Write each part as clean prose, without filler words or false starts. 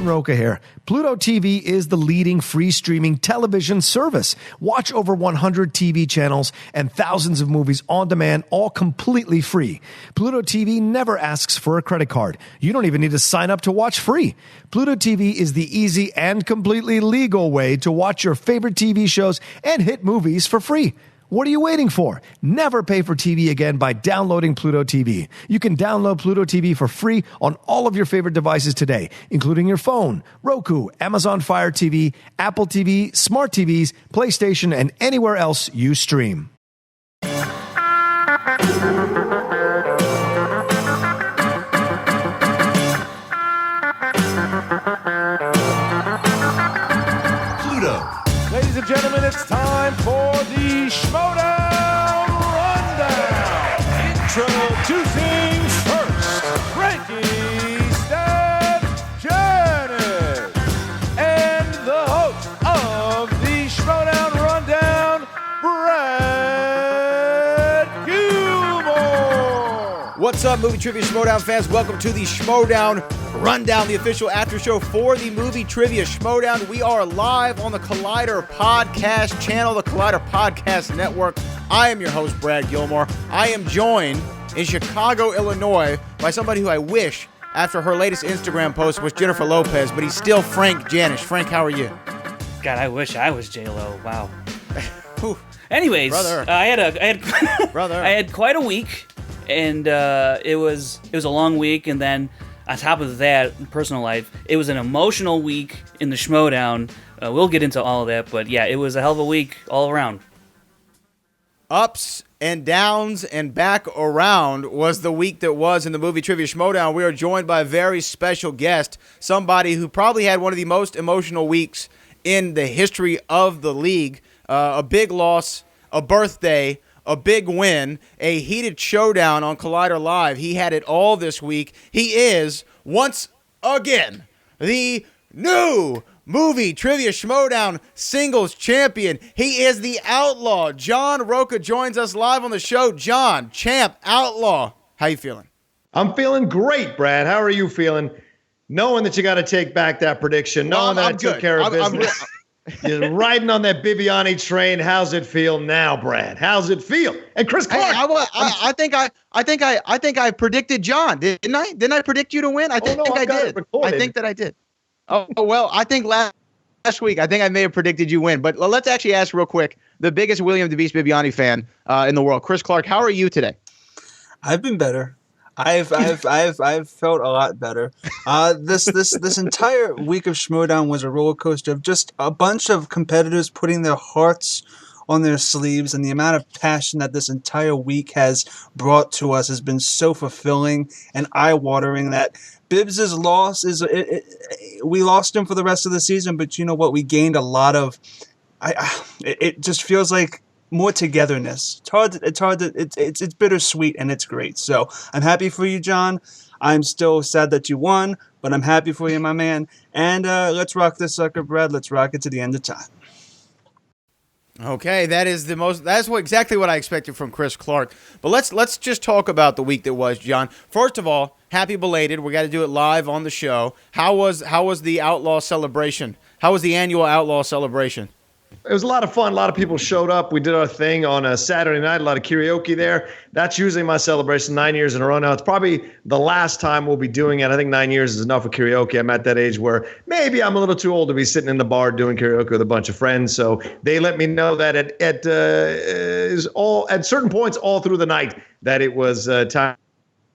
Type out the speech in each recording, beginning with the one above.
Roca here. Pluto TV is the leading free streaming television service. Watch over 100 TV channels and thousands of movies on demand, all completely free. Pluto TV never asks for a credit card. You don't even need to sign up to watch free. Pluto TV is the easy and completely legal way to watch your favorite TV shows and hit movies for free. What are you waiting for? Never pay for TV again by downloading Pluto TV. You can download Pluto TV for free on all of your favorite devices today, including your phone, Roku, Amazon Fire TV, Apple TV, smart TVs, PlayStation, and anywhere else you stream. Ladies and gentlemen, it's time for the Schmoedown Rundown. Introducing first, Frankie Stan Janet, and the host of the Schmoedown Rundown, Brad Gilmore. What's up, movie trivia Schmoedown fans? Welcome to the Schmoedown Rundown, the official after show for the movie trivia Schmoedown. We are live on the Collider Podcast channel, the Collider Podcast Network. I am your host, Brad Gilmore. I am joined in Chicago, Illinois by somebody who I wish, after her latest Instagram post, was Jennifer Lopez, but he's still Frank Janish. Frank, how are you? God, I wish I was J-Lo. Wow. Anyways, Brother. I had quite a week, and it was a long week, and then on top of that, personal life, it was an emotional week in the Schmoedown. We'll get into all of that, but yeah, it was a hell of a week all around. Ups and downs and back around was the week that was in the movie trivia Schmoedown. We are joined by a very special guest, somebody who probably had one of the most emotional weeks in the history of the league. A big loss, a birthday, a big win, a heated showdown on Collider Live. He had it all this week. He is, once again, the new movie trivia Schmoedown singles champion. He is the Outlaw. John Roca joins us live on the show. John, champ, Outlaw, how you feeling? I'm feeling great, Brad. How are you feeling? Knowing that you got to take back that prediction, knowing that I took care of business. You're riding on that Viviani train. How's it feel now, Brad? How's it feel? And Chris Clark. I think I predicted John, didn't I? Didn't I predict you to win? I think I did. I think that I did. Oh well, I think last week I think I may have predicted you win. But let's actually ask real quick the biggest William DeVise Viviani fan in the world, Chris Clark. How are you today? I've been better. I've felt a lot better. This entire week of Schmoedown was a roller coaster of just a bunch of competitors putting their hearts on their sleeves, and the amount of passion that this entire week has brought to us has been so fulfilling and eye-watering. That Bibbs' loss we lost him for the rest of the season, but you know what? We gained a lot of. It just feels like more togetherness. It's bittersweet, and it's great. So I'm happy for you, John. I'm still sad that you won, but I'm happy for you, my man. And let's rock this sucker, Brad. Let's rock it to the end of time. Okay, that's exactly what I expected from Chris Clark. But let's just talk about the week that was, John. First of all, happy belated. We got to do it live on the show. How was the Outlaw celebration? How was the annual Outlaw celebration? It was a lot of fun. A lot of people showed up. We did our thing on a Saturday night, a lot of karaoke there. That's usually my celebration 9 years in a row now. It's probably the last time we'll be doing it. I think 9 years is enough for karaoke. I'm at that age where maybe I'm a little too old to be sitting in the bar doing karaoke with a bunch of friends. So they let me know that at certain points all through the night that it was time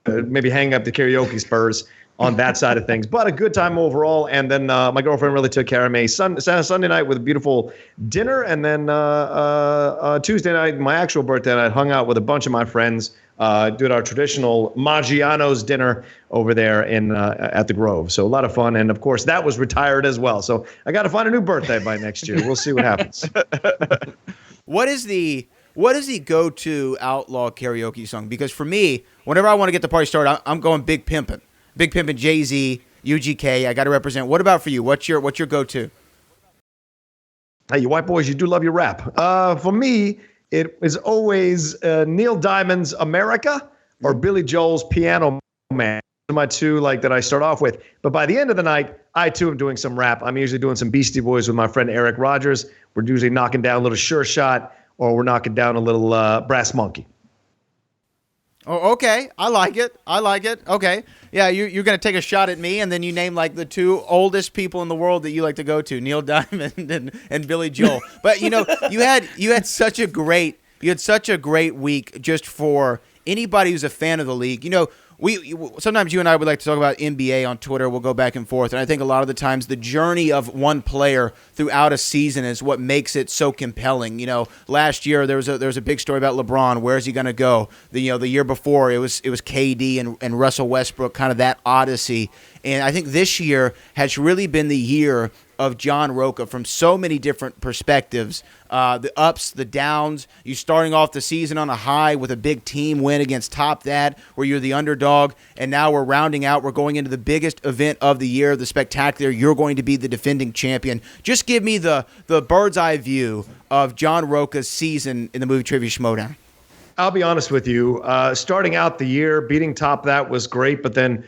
to maybe hang up the karaoke spurs on that side of things, but a good time overall. And then my girlfriend really took care of me. Sunday night with a beautiful dinner, and then Tuesday night, my actual birthday night, hung out with a bunch of my friends, did our traditional Maggiano's dinner over there at the Grove. So a lot of fun, and of course that was retired as well. So I got to find a new birthday by next year. We'll see what happens. What is the go-to Outlaw karaoke song? Because for me, whenever I want to get the party started, I'm going Big Pimpin'. Big Pimpin', Jay-Z, UGK. I got to represent. What about for you? What's your go-to? Hey, you white boys, you do love your rap. For me, it is always Neil Diamond's America or Billy Joel's Piano Man. Those are my two that I start off with. But by the end of the night, I too am doing some rap. I'm usually doing some Beastie Boys with my friend Eric Rogers. We're usually knocking down a little Sure Shot, or we're knocking down a little Brass Monkey. Oh, okay. I like it. Okay. Yeah, you're going to take a shot at me, and then you name like the two oldest people in the world that you like to go to, Neil Diamond and Billy Joel. But you had such a great week just for anybody who's a fan of the league. We sometimes you and I would like to talk about NBA on Twitter. We'll go back and forth, and I think a lot of the times the journey of one player throughout a season is what makes it so compelling. Last year there was a big story about LeBron. Where is he going to go? The year before it was KD and Russell Westbrook, kind of that odyssey. And I think this year has really been the year of John Roca from so many different perspectives. The ups, the downs, you starting off the season on a high with a big team win against Top That, where you're the underdog, and now we're rounding out. We're going into the biggest event of the year, the Spectacular. You're going to be the defending champion. Just give me the bird's eye view of John Roca's season in the movie Trivia Schmoedown. I'll be honest with you. Starting out the year, beating Top That was great, but then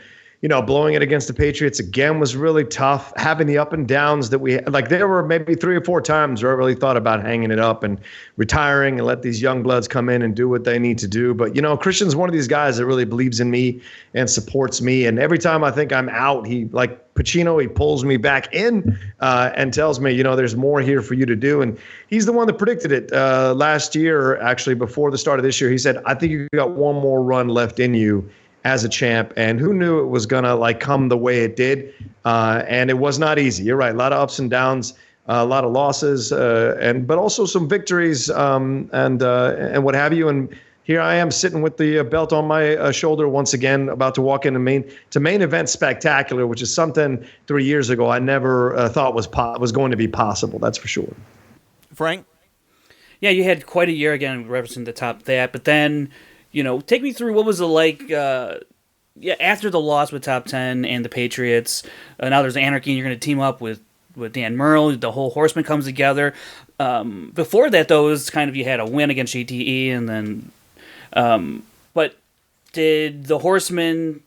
blowing it against the Patriots again was really tough. Having the up and downs that we had, like there were maybe 3 or 4 times where I really thought about hanging it up and retiring and let these young bloods come in and do what they need to do. But, Christian's one of these guys that really believes in me and supports me. And every time I think I'm out, he, like Pacino, he pulls me back in and tells me, there's more here for you to do. And he's the one that predicted it last year, actually, before the start of this year. He said, I think you got one more run left in you as a champ, and who knew it was gonna come the way it did, and it was not easy. You're right, a lot of ups and downs, a lot of losses, but also some victories, and what have you. And here I am sitting with the belt on my shoulder once again, about to walk into main event Spectacular, which is something 3 years ago I never thought was going to be possible. That's for sure. Frank? Yeah, you had quite a year again representing the Top That, but then. Take me through what was it like after the loss with Top 10 and the Patriots. Now there's Anarchy, and you're going to team up with Dan Murrell. The whole Horsemen comes together. Before that, though, it was kind of you had a win against GTE, and then. But did the Horsemen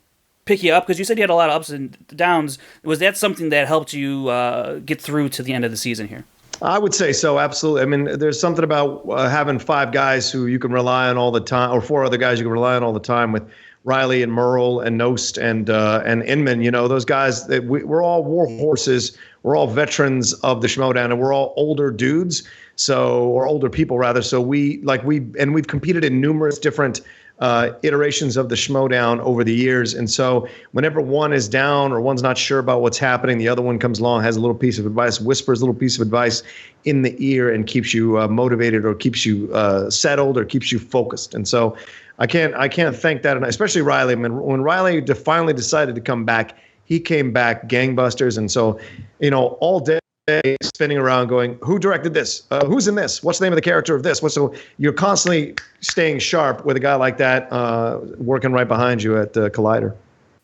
pick you up? Because you said you had a lot of ups and downs. Was that something that helped you get through to the end of the season here? I would say so, absolutely. I mean, there's something about having 5 guys who you can rely on all the time, or 4 other guys you can rely on all the time, with Riley and Merle and Nost and Inman. Those guys, we're all war horses. We're all veterans of the Schmoedown, and we're all older dudes, or older people rather. So we've competed in numerous different iterations of the Schmoedown over the years. And so whenever one is down or one's not sure about what's happening, the other one comes along, has a little piece of advice, whispers a little piece of advice in the ear, and keeps you motivated, or keeps you settled, or keeps you focused. And so I can't thank that enough, especially Riley. I mean, when Riley finally decided to come back, he came back gangbusters. And so, all day spinning around going, who directed this? Who's in this? What's the name of the character of this? So you're constantly staying sharp with a guy like that working right behind you at Collider.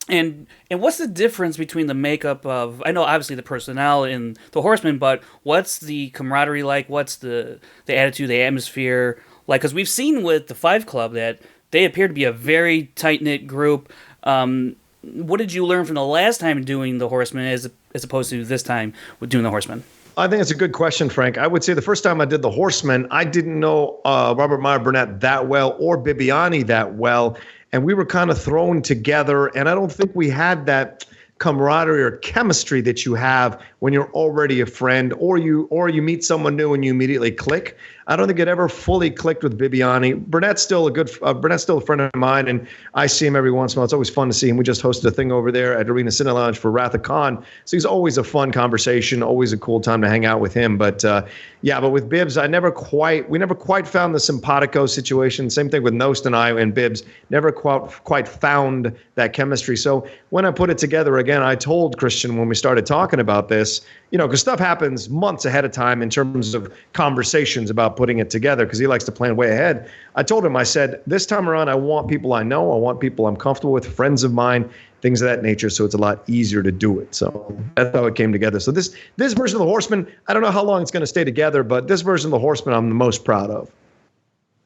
And what's the difference between the makeup of, I know obviously the personnel in the Horsemen, but what's the camaraderie like? What's the attitude, the atmosphere like? Because we've seen with the Five Club that they appear to be a very tight-knit group. What did you learn from the last time doing the Horsemen as opposed to this time with doing the Horsemen? I think it's a good question, Frank. I would say the first time I did the Horsemen, I didn't know Robert Meyer Burnett that well, or Viviani that well, and we were kind of thrown together, and I don't think we had that camaraderie or chemistry that you have when you're already a friend, or you meet someone new and you immediately click. I don't think it ever fully clicked with Viviani. Burnett's still a friend of mine, and I see him every once in a while. It's always fun to see him. We just hosted a thing over there at Arena Cine Lounge for Wrath of Khan, so he's always a fun conversation, always a cool time to hang out with him. But but with Bibbs, we never quite found the simpatico situation. Same thing with Nost and I and Bibbs, never quite found that chemistry. So when I put it together again, I told Christian when we started talking about this, because stuff happens months ahead of time in terms of conversations about putting it together, because he likes to plan way ahead. I told him, I said, this time around, I want people I know, I want people I'm comfortable with, friends of mine, things of that nature, so it's a lot easier to do it. So that's how it came together. So this version of the Horsemen, I don't know how long it's going to stay together, but this version of the Horsemen I'm the most proud of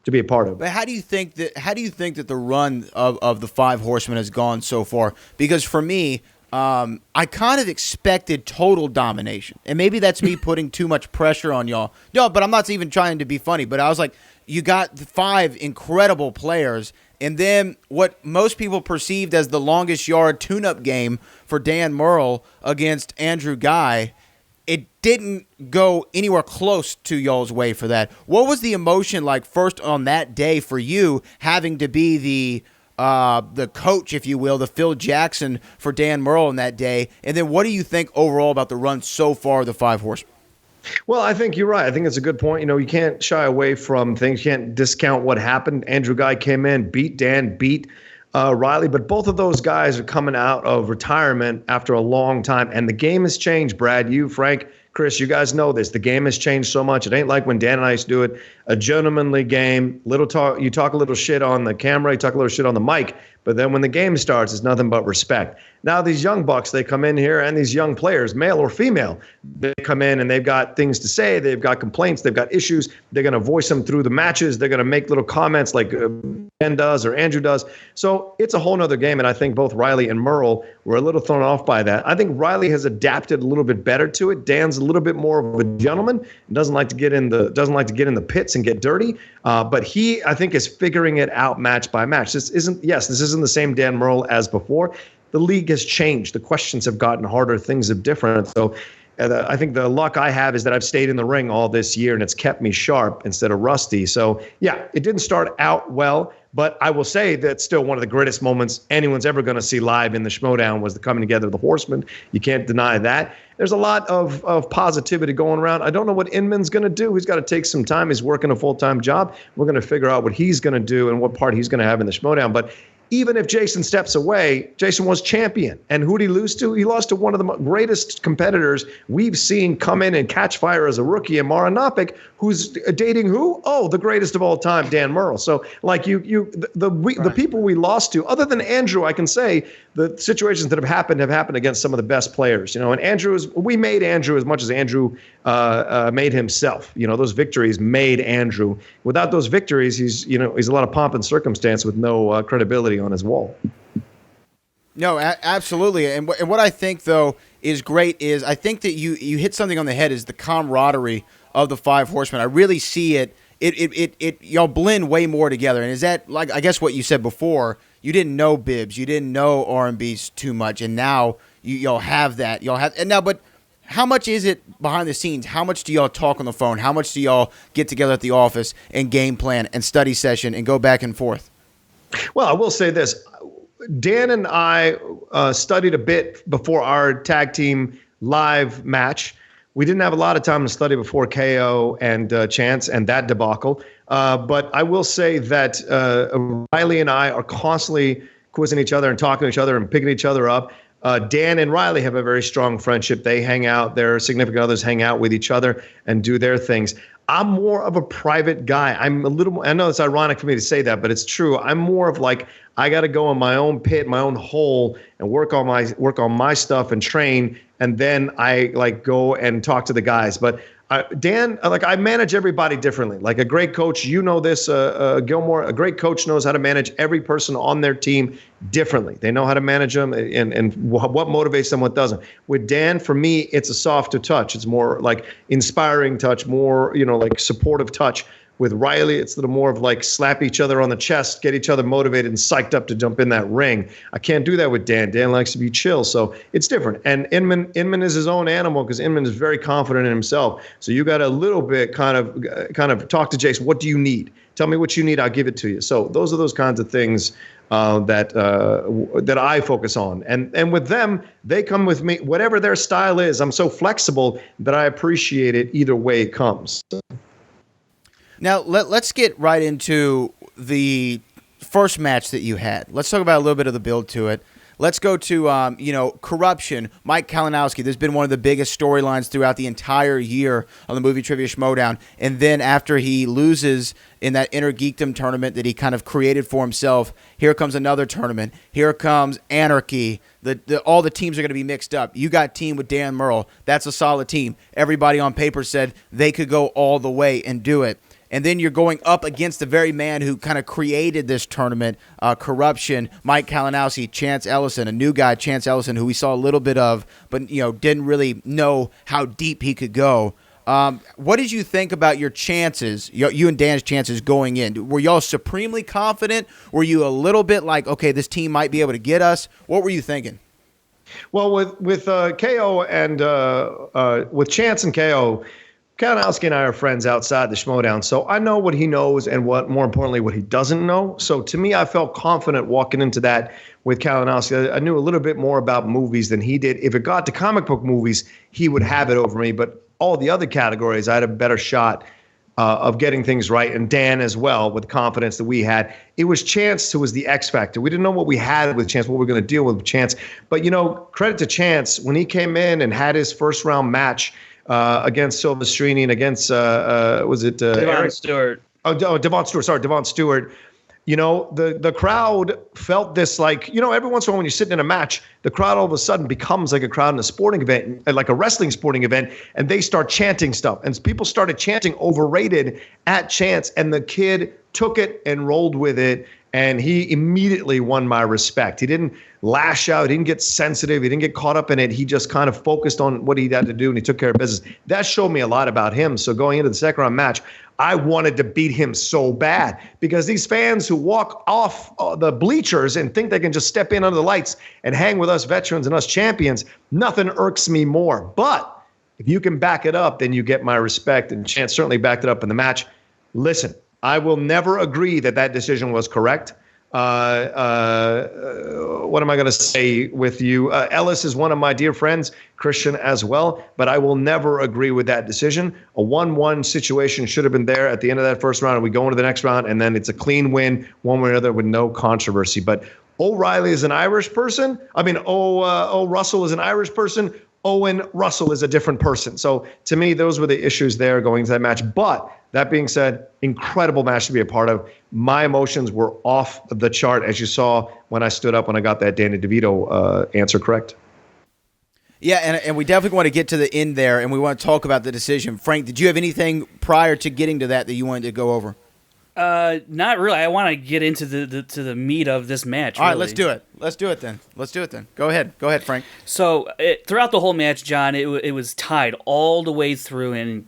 to be a part of. But how do you think that the run of the Five Horsemen has gone so far? Because for me, I kind of expected total domination. And maybe that's me putting too much pressure on y'all. No, but I'm not even trying to be funny. But I was like, you got 5 incredible players. And then what most people perceived as the longest yard tune-up game for Dan Murrell against Andrew Guy, it didn't go anywhere close to y'all's way for that. What was the emotion like first on that day for you having to be the coach, if you will, the Phil Jackson for Dan Murrell on that day? And then what do you think overall about the run so far of the Five Horsemen? Well, I think you're right. I think it's a good point. You can't shy away from things. You can't discount what happened. Andrew Guy came in, beat Dan, beat Riley, but both of those guys are coming out of retirement after a long time, and the game has changed, Brad. You, Frank, Chris, you guys know this. The game has changed so much. It ain't like when Dan and I used to do it. A gentlemanly game. You talk a little shit on the camera, you talk a little shit on the mic, but then when the game starts, it's nothing but respect. Now these young bucks, they come in here, and these young players, male or female, they come in and they've got things to say. They've got complaints. They've got issues. They're going to voice them through the matches. They're going to make little comments like Ben does or Andrew does. So it's a whole nother game, and I think both Riley and Murrell were a little thrown off by that. I think Riley has adapted a little bit better to it. Dan's a little bit more of a gentleman and doesn't like to get in the pits and get dirty. But he, I think, is figuring it out match by match. This isn't the same Dan Murrell as before. The league has changed. The questions have gotten harder. Things have different. So I think the luck I have is that I've stayed in the ring all this year, and it's kept me sharp instead of rusty. So, yeah, it didn't start out well, but I will say that still one of the greatest moments anyone's ever going to see live in the Schmoedown was the coming together of the Horsemen. You can't deny that. There's a lot of positivity going around. I don't know what Inman's going to do. He's got to take some time. He's working a full-time job. We're going to figure out what he's going to do and what part he's going to have in the Schmoedown. But even if Jason steps away, Jason was champion. And who did he lose to? He lost to one of the greatest competitors we've seen come in and catch fire as a rookie, and Maranopik, who's dating who? Oh, the greatest of all time, Dan Murrell. So, like the people we lost to, other than Andrew, I can say the situations that have happened against some of the best players. And we made Andrew as much as Andrew made himself. Those victories made Andrew. Without those victories, he's a lot of pomp and circumstance with no credibility on his wall. No, absolutely. And what I think, though, is great is I think that you hit something on the head is the camaraderie of the Five Horsemen. I really see it. Y'all blend way more together. And is that, like, I guess what you said before, you didn't know Bibbs, you didn't know R&B's too much, and now y'all have that. But how much is it behind the scenes? How much do y'all talk on the phone? How much do y'all get together at the office and game plan and study session and go back and forth? Well, I will say this. Dan and I studied a bit before our tag team live match. We didn't have a lot of time to study before KO and Chance and that debacle. But I will say that Riley and I are constantly quizzing each other and talking to each other and picking each other up. Dan and Riley have a very strong friendship. They hang out. Their significant others hang out with each other and do their things. I'm more of a private guy. I know it's ironic for me to say that, but it's true. I'm more of like, I got to go in my own pit, my own hole, and work on my stuff and train, and then I go and talk to the guys. But Dan, I manage everybody differently. Like a great coach, this, Gilmore, a great coach knows how to manage every person on their team differently. They know how to manage them and what motivates them, what doesn't. With Dan, for me, it's a softer touch. It's more like inspiring touch, more, supportive touch. With Riley, it's a little more of like slap each other on the chest, get each other motivated and psyched up to jump in that ring. I can't do that with Dan. Dan likes to be chill, so it's different. And Inman is his own animal because Inman is very confident in himself. So you got a little bit kind of talk to Jason. What do you need? Tell me what you need. I'll give it to you. So those are those kinds of things that I focus on. And with them, they come with me. Whatever their style is, I'm so flexible that I appreciate it either way it comes. Now, let's get right into the first match that you had. Let's talk about a little bit of the build to it. Let's go to, corruption. Mike Kalinowski, there's been one of the biggest storylines throughout the entire year on the Movie Trivia Schmoedown. And then after he loses in that Inner Geekdom tournament that he kind of created for himself, here comes another tournament. Here comes Anarchy. All the teams are going to be mixed up. You got team with Dan Murrell. That's a solid team. Everybody on paper said they could go all the way and do it. and then you're going up against the very man who kind of created this tournament, corruption, Mike Kalinowski, Chance Ellison, a new guy, Chance Ellison, who we saw a little bit of, but didn't really know how deep he could go. What did you think about your chances, you and Dan's chances going in? Were y'all supremely confident? Were you a little bit like, okay, this team might be able to get us? What were you thinking? Well, with KO and with Chance and KO, Kalinowski and I are friends outside the Schmoedown, so I know what he knows and more importantly, what he doesn't know. So to me, I felt confident walking into that with Kalinowski. I knew a little bit more about movies than he did. If it got to comic book movies, he would have it over me. But all the other categories, I had a better shot of getting things right. And Dan as well, with the confidence that we had. It was Chance who was the X factor. We didn't know what we had with Chance, what we were going to deal with Chance. But, credit to Chance, when he came in and had his first round match against Silvestrini and against, Devon Stewart. Devon Stewart. Sorry, Devon Stewart. The crowd felt this every once in a while when you're sitting in a match, the crowd all of a sudden becomes like a crowd in a sporting event, like a wrestling sporting event, and they start chanting stuff. And people started chanting overrated at Chance, and the kid took it and rolled with it, and he immediately won my respect. He didn't lash out. He didn't get sensitive. He didn't get caught up in it. He just kind of focused on what he had to do, and he took care of business. That showed me a lot about him. So going into the second round match, I wanted to beat him so bad because these fans who walk off the bleachers and think they can just step in under the lights and hang with us veterans and us champions, nothing irks me more. But if you can back it up, then you get my respect, and Chance certainly backed it up in the match. Listen, I will never agree that decision was correct. What am I going to say with you? Ellis is one of my dear friends, Christian as well, but I will never agree with that decision. A 1-1 situation should have been there at the end of that first round, and we go into the next round, and then it's a clean win one way or another with no controversy. But O'Reilly is an Irish person. Russell is an Irish person. Owen Russell is a different person. So to me, those were the issues there going into that match. But that being said, incredible match to be a part of. My emotions were off the chart, as you saw when I stood up when I got that Danny DeVito answer correct. Yeah, and we definitely want to get to the end there, and we want to talk about the decision. Frank, did you have anything prior to getting to that you wanted to go over? Not really. I want to get into the meat of this match. All right, really. Let's do it then. Go ahead, Frank. So throughout the whole match, John, it was tied all the way through. And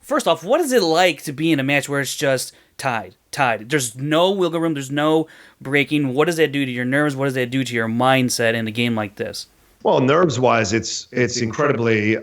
first off, what is it like to be in a match where it's just tied? There's no wiggle room. There's no breaking. What does that do to your nerves? What does that do to your mindset in a game like this? Well, nerves-wise, it's incredibly.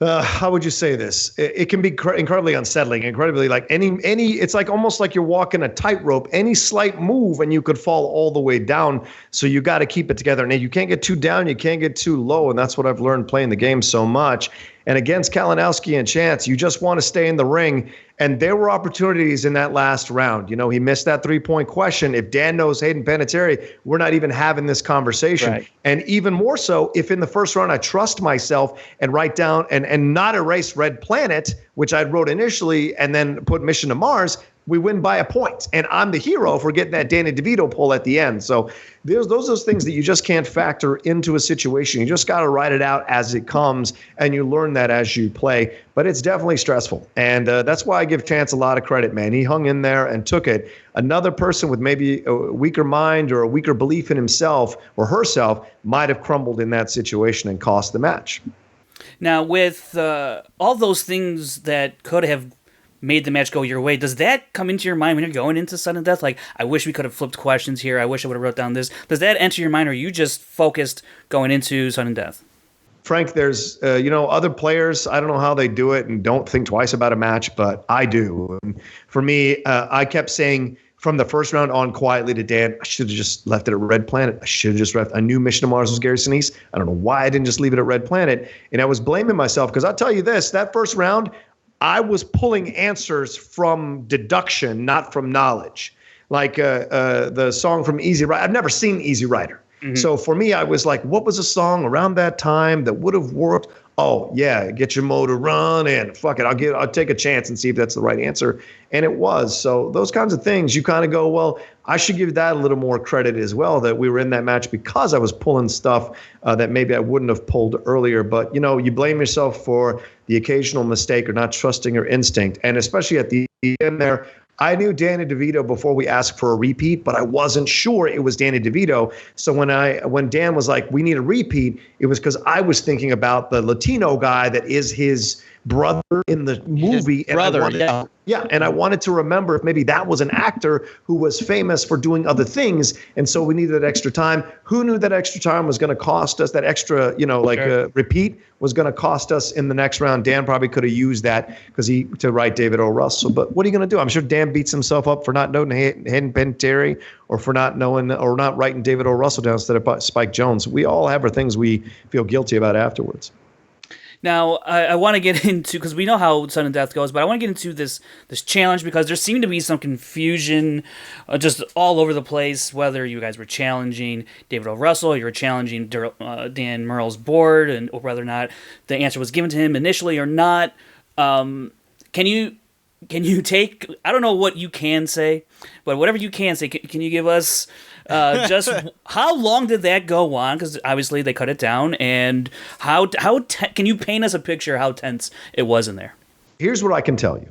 How would you say this? It can be incredibly unsettling, incredibly like any. It's like almost like you're walking a tightrope. Any slight move and you could fall all the way down. So you got to keep it together. And you can't get too down, you can't get too low, and that's what I've learned playing the game so much. And against Kalinowski and Chance, you just want to stay in the ring. And there were opportunities in that last round. He missed that 3-point question. If Dan knows Hayden Panettiere, we're not even having this conversation. Right. And even more so, if in the first round I trust myself and write down and not erase Red Planet, which I wrote initially, and then put Mission to Mars, we win by a point. And I'm the hero if we're getting that Danny DeVito pull at the end. So those are those things that you just can't factor into a situation. You just got to write it out as it comes, and you learn that as you play. But it's definitely stressful. And that's why I give Chance a lot of credit, man. He hung in there and took it. Another person with maybe a weaker mind or a weaker belief in himself or herself might have crumbled in that situation and cost the match. Now, with all those things that could have made the match go your way, does that come into your mind when you're going into sudden death? Like, I wish we could have flipped questions here. I wish I would have wrote down this. Does that enter your mind, or are you just focused going into sudden death? Frank, there's, other players, I don't know how they do it and don't think twice about a match, but I do. And for me, I kept saying from the first round on quietly to Dan, I should have just left it at Red Planet. I knew Mission to Mars was Gary Sinise. I don't know why I didn't just leave it at Red Planet. And I was blaming myself because I'll tell you this, that first round, I was pulling answers from deduction, not from knowledge. Like the song from Easy Rider. I've never seen Easy Rider. Mm-hmm. So for me, I was like, what was a song around that time that would have worked oh yeah, get your motor running. Fuck it, I'll take a chance and see if that's the right answer. And it was. So those kinds of things, you kind of go, well, I should give that a little more credit as well, that we were in that match because I was pulling stuff that maybe I wouldn't have pulled earlier. But, you blame yourself for the occasional mistake or not trusting your instinct. And especially at the end there, I knew Danny DeVito before we asked for a repeat, but I wasn't sure it was Danny DeVito. So when Dan was like, we need a repeat, it was because I was thinking about the Latino guy that is his brother in the movie. And and I wanted to remember if maybe that was an actor who was famous for doing other things, and so we needed that extra time. Who knew that extra time was going to cost us? That extra, repeat was going to cost us in the next round. Dan probably could have used that to write David O. Russell. But what are you going to do? I'm sure Dan beats himself up for not knowing Hayden Panettiere or for not knowing or not writing David O. Russell down instead of Spike Jonze. We all have our things we feel guilty about afterwards. Now, I want to get into, because we know how Sudden Death goes, but I want to get into this challenge because there seemed to be some confusion just all over the place, whether you guys were challenging David O. Russell, you were challenging Dan Murrell's board, or whether or not the answer was given to him initially or not. Can you take, I don't know what you can say, but whatever you can say, can you give us just how long did that go on? Because obviously they cut it down, and can you paint us a picture how tense it was in there? Here's what I can tell you.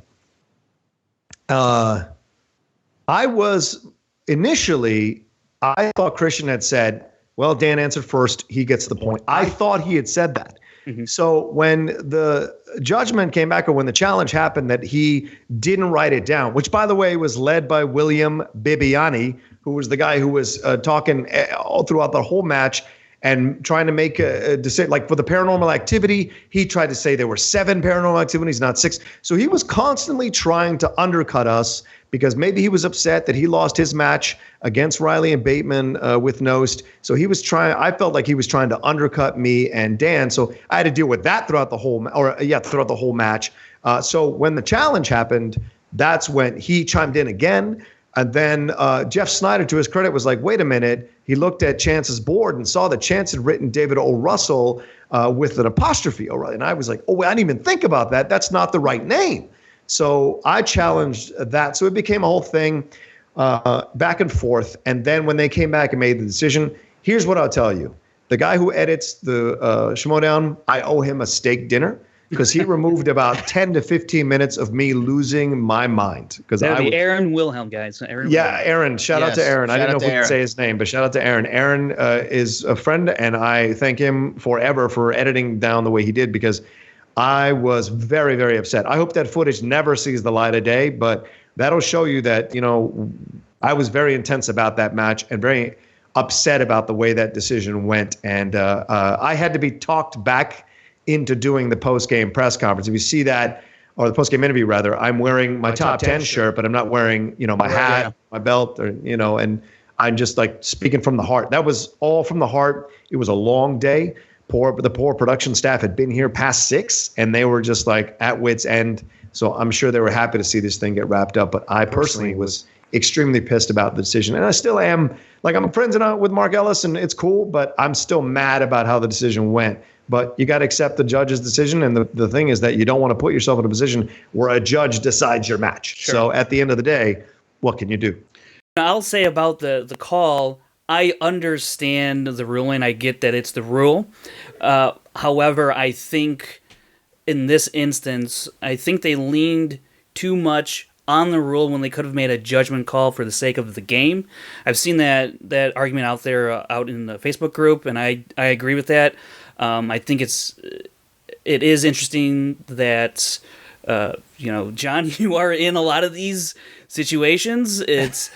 I thought Christian had said, well, Dan answered first, he gets the point. I thought he had said that. Mm-hmm. So when the judgment came back, or when the challenge happened, that he didn't write it down, which, by the way, was led by William Viviani, who was the guy who was talking all throughout the whole match and trying to make a decision. Like for the paranormal activity, he tried to say there were 7 paranormal activities, not 6. So he was constantly trying to undercut us because maybe he was upset that he lost his match against Riley and Bateman with Nost. So I felt like he was trying to undercut me and Dan. So I had to deal with that throughout the whole match. So when the challenge happened, that's when he chimed in again. And then Jeff Snyder, to his credit, was like, wait a minute. He looked at Chance's board and saw that Chance had written David O. Russell with an apostrophe. And I was like, oh, I didn't even think about that. That's not the right name. So I challenged that. So it became a whole thing back and forth. And then when they came back and made the decision, here's what I'll tell you. The guy who edits the Schmoedown, I owe him a steak dinner, because he removed about 10 to 15 minutes of me losing my mind. Because Aaron Wilhelm, guys. Aaron. Shout out to Aaron. I didn't know if we could say his name, but shout out to Aaron. Aaron is a friend, and I thank him forever for editing down the way he did, because I was very, very upset. I hope that footage never sees the light of day, but that'll show you that, I was very intense about that match and very upset about the way that decision went. And I had to be talked back into doing the post-game press conference. If you see that, or the post-game interview rather, I'm wearing my top 10 shirt, but I'm not wearing, my hat, my belt, or, and I'm just like speaking from the heart. That was all from the heart. It was a long day. The poor production staff had been here past 6, and they were just like at wit's end. So I'm sure they were happy to see this thing get wrapped up. But I personally was extremely pissed about the decision. And I still am. Like, I'm friends with Mark Ellis, and it's cool, but I'm still mad about how the decision went. But you got to accept the judge's decision. And the thing is that you don't want to put yourself in a position where a judge decides your match. Sure. So at the end of the day, what can you do? I'll say about the call, I understand the ruling. I get that it's the rule. However, I think in this instance, I think they leaned too much on the rule when they could have made a judgment call for the sake of the game. I've seen that argument out there out in the Facebook group, and I agree with that. I think it is interesting that John, you are in a lot of these situations. But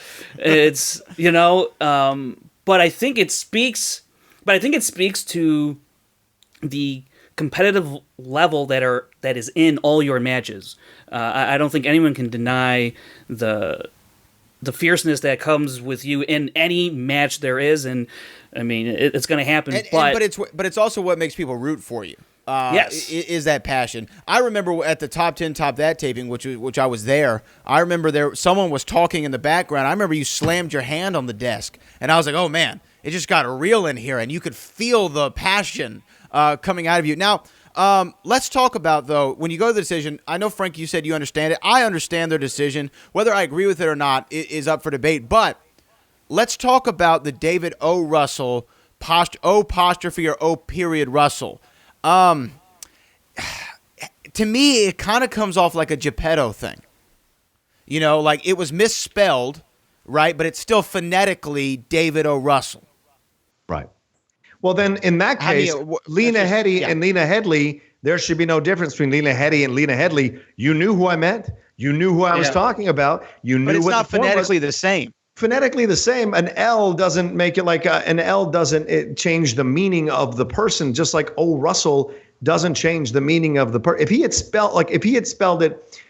I think it speaks to the competitive level that is in all your matches. I don't think anyone can deny the fierceness that comes with you in any match there is, and I mean it's going to happen. But it's also what makes people root for you. Yes, is that passion. I remember at the Top 10 Top That taping, which I was there. I remember someone was talking in the background. I remember you slammed your hand on the desk, and I was like, "Oh man, it just got real in here," and you could feel the passion coming out of you. Now, Let's talk about, though, when you go to the decision, I know, Frank, you said you understand it. I understand their decision. Whether I agree with it or not is up for debate. But let's talk about the David O. Russell, O apostrophe or O period Russell. To me, it kind of comes off like a Geppetto thing. You know, like it was misspelled, right? But it's still phonetically David O. Russell. Right. Well, then in that case, Lena Headey and Lena Headley, there should be no difference between Lena Headey and Lena Headley. You knew who I meant. You knew who I was talking about. You knew but it's what not phonetically the same. Phonetically the same. An L doesn't make it like an L doesn't change the meaning of the person, just like O. Russell doesn't change the meaning of the person. If he had spelled it,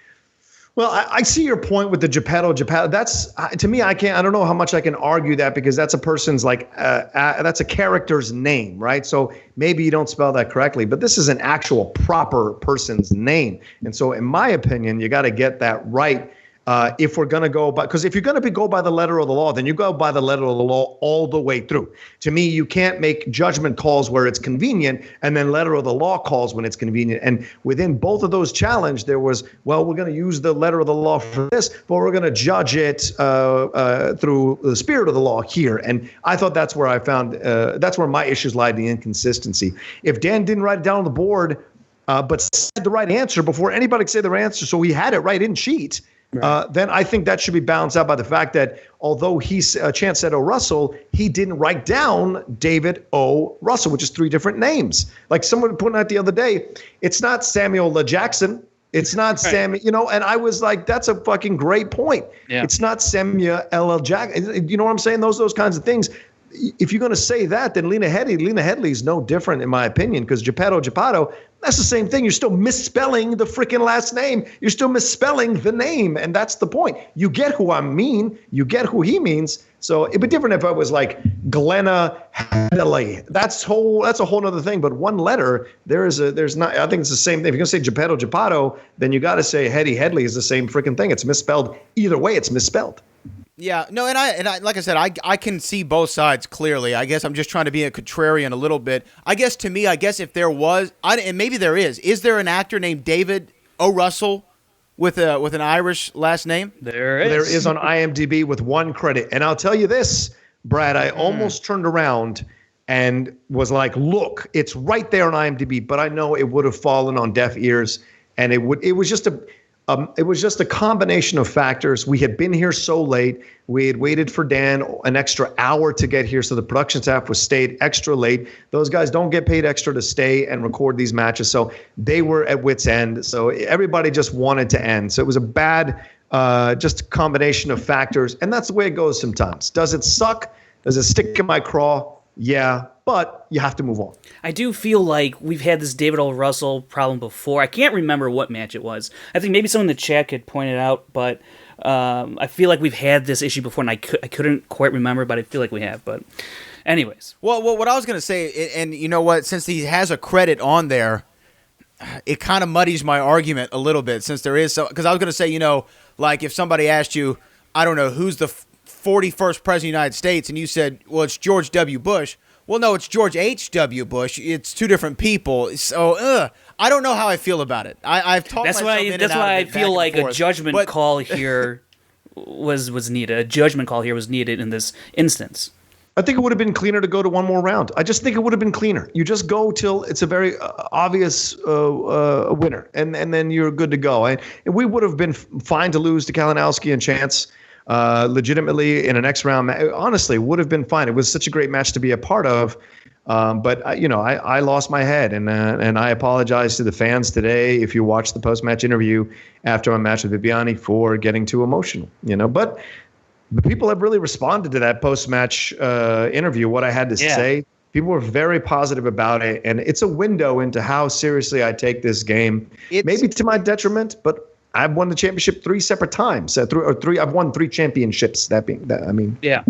well, I see your point with the Geppetto. That's to me, I don't know how much I can argue that because that's a person's that's a character's name, right? So maybe you don't spell that correctly, but this is an actual proper person's name. And so in my opinion, you got to get that right. If we're going to go by, because if you're going to go by the letter of the law, then you go by the letter of the law all the way through. To me, you can't make judgment calls where it's convenient and then letter of the law calls when it's convenient. And within both of those challenges, there was, well, we're going to use the letter of the law for this, but we're going to judge it through the spirit of the law here. And I thought that's where I found, that's where my issues lie, the inconsistency. If Dan didn't write it down on the board, but said the right answer before anybody could say the right answer, so he had it right, didn't cheat. Right. Then I think that should be balanced out by the fact that although Chance said O. Russell, he didn't write down David O. Russell, which is 3 different names. Like someone pointed out the other day, it's not Samuel L. Jackson. It's not Sammy, and I was like, that's a fucking great point. Yeah. It's not Samuel L. Jackson. You know what I'm saying? Those kinds of things. If you're going to say that, then Lena Headley is no different in my opinion because Geppetto, that's the same thing. You're still misspelling the freaking last name. You're still misspelling the name, and that's the point. You get who I mean. You get who he means. So it'd be different if I was like Glenna Headley. That's a whole other thing. But one letter, there's not. I think it's the same thing. If you're gonna say Geppetto, then you got to say Headley is the same freaking thing. It's misspelled either way. It's misspelled. Yeah, no, and I like I said, I can see both sides clearly. I guess I'm just trying to be a contrarian a little bit. I guess to me, if there was, and maybe there is there an actor named David O. Russell with an Irish last name? There is. There is on IMDb with 1 credit. And I'll tell you this, Brad, I almost turned around and was like, look, it's right there on IMDb, but I know it would have fallen on deaf ears, and it was just a combination of factors. We had been here so late. We had waited for Dan an extra hour to get here, so the production staff was stayed extra late. Those guys don't get paid extra to stay and record these matches, so they were at wit's end. So everybody just wanted to end. So it was a bad, just a combination of factors, and that's the way it goes sometimes. Does it suck? Does it stick in my craw? Yeah, but you have to move on. I do feel like we've had this David O. Russell problem before. I can't remember what match it was. I think maybe someone in the chat could point it out, but I feel like we've had this issue before, and I couldn't quite remember, but I feel like we have. But anyways. Well, what I was going to say, and you know what, since he has a credit on there, it kind of muddies my argument a little bit, since there is so, because I was going to say, like if somebody asked you, I don't know, who's the 41st president of the United States, and you said, well, it's George W. Bush. Well, no, it's George H.W. Bush. It's 2 different people. So, I don't know how I feel about it. I've talked that's myself why in that's and out why of I it feel like forth. A judgment call here was needed. A judgment call here was needed in this instance. I think it would have been cleaner to go to one more round. I just think it would have been cleaner. You just go till it's a very obvious winner, and then you're good to go. And we would have been fine to lose to Kalinowski and Chance. Legitimately in a next round, honestly, would have been fine. It was such a great match to be a part of. But I lost my head, and I apologize to the fans today if you watched the post-match interview after my match with Viviani for getting too emotional. But the people have really responded to that post-match interview. What I had to say, people were very positive about it, and it's a window into how seriously I take this game. Maybe to my detriment, but I've won the championship 3 separate times. I've won 3 championships. Yeah.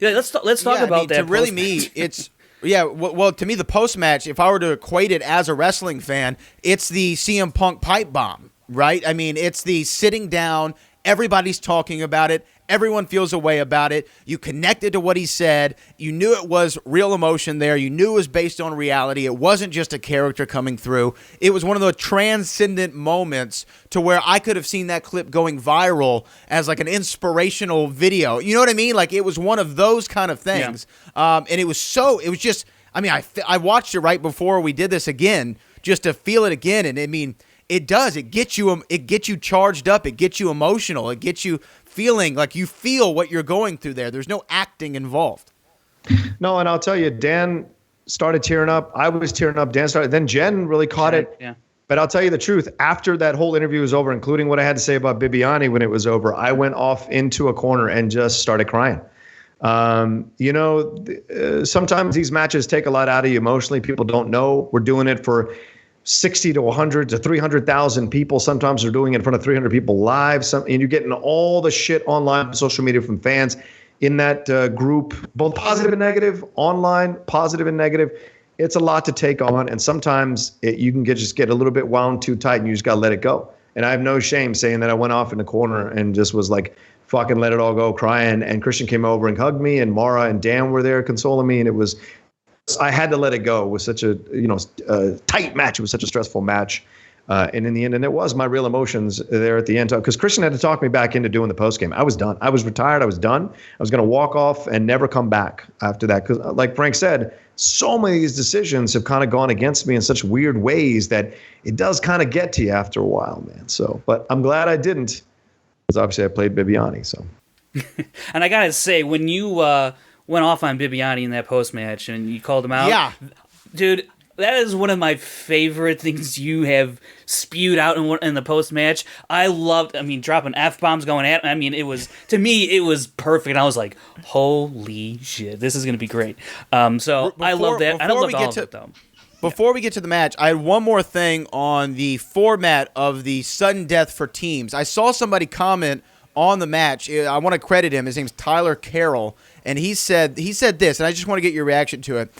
Let's talk about that. To really me, it's Well, to me, the post match, if I were to equate it as a wrestling fan, it's the CM Punk pipe bomb, right? I mean, it's the sitting down. Everybody's talking about it. Everyone feels a way about it. You connected to what he said. You knew it was real emotion there. You knew it was based on reality. It wasn't just a character coming through. It was one of the transcendent moments to where I could have seen that clip going viral as like an inspirational video. You know what I mean? Like it was one of those kind of things. Yeah. And it was just, I mean, I watched it right before we did this again just to feel it again. And I mean, it does. It gets you charged up. It gets you emotional. It gets you feeling like you feel what you're going through there. There's no acting involved. No, and I'll tell you, Dan started tearing up. I was tearing up. Dan started. Then Jen really caught it. Yeah. But I'll tell you the truth. After that whole interview was over, including what I had to say about Viviani when it was over, I went off into a corner and just started crying. Sometimes these matches take a lot out of you emotionally. People don't know. We're doing it for 60 to 100 to 300,000 people. Sometimes they're doing it in front of 300 people live. And you're getting all the shit online, social media from fans in that group, both positive and negative, online, positive and negative. It's a lot to take on. And sometimes you can just get a little bit wound too tight and you just got to let it go. And I have no shame saying that I went off in the corner and just was like, fucking let it all go, crying. And Christian came over and hugged me, and Mara and Dan were there consoling me. And I had to let it go. It was such a tight match. It was such a stressful match. And in the end, and it was my real emotions there at the end, because Christian had to talk me back into doing the postgame. I was done. I was retired. I was done. I was going to walk off and never come back after that. Because like Frank said, so many of these decisions have kind of gone against me in such weird ways that it does kind of get to you after a while, man. So, but I'm glad I didn't, because obviously I played Viviani. So, and I got to say, when you went off on Viviani in that post-match and you called him out. Yeah. Dude, that is one of my favorite things you have spewed out in the post-match. I loved, dropping F-bombs going at, to me, it was perfect. I was like, holy shit, this is going to be great. I love that. I love all of it, though. Before we get to the match, I had one more thing on the format of the sudden death for teams. I saw somebody comment on the match. I want to credit him. His name's Tyler Carroll. And he said this, and I just want to get your reaction to it.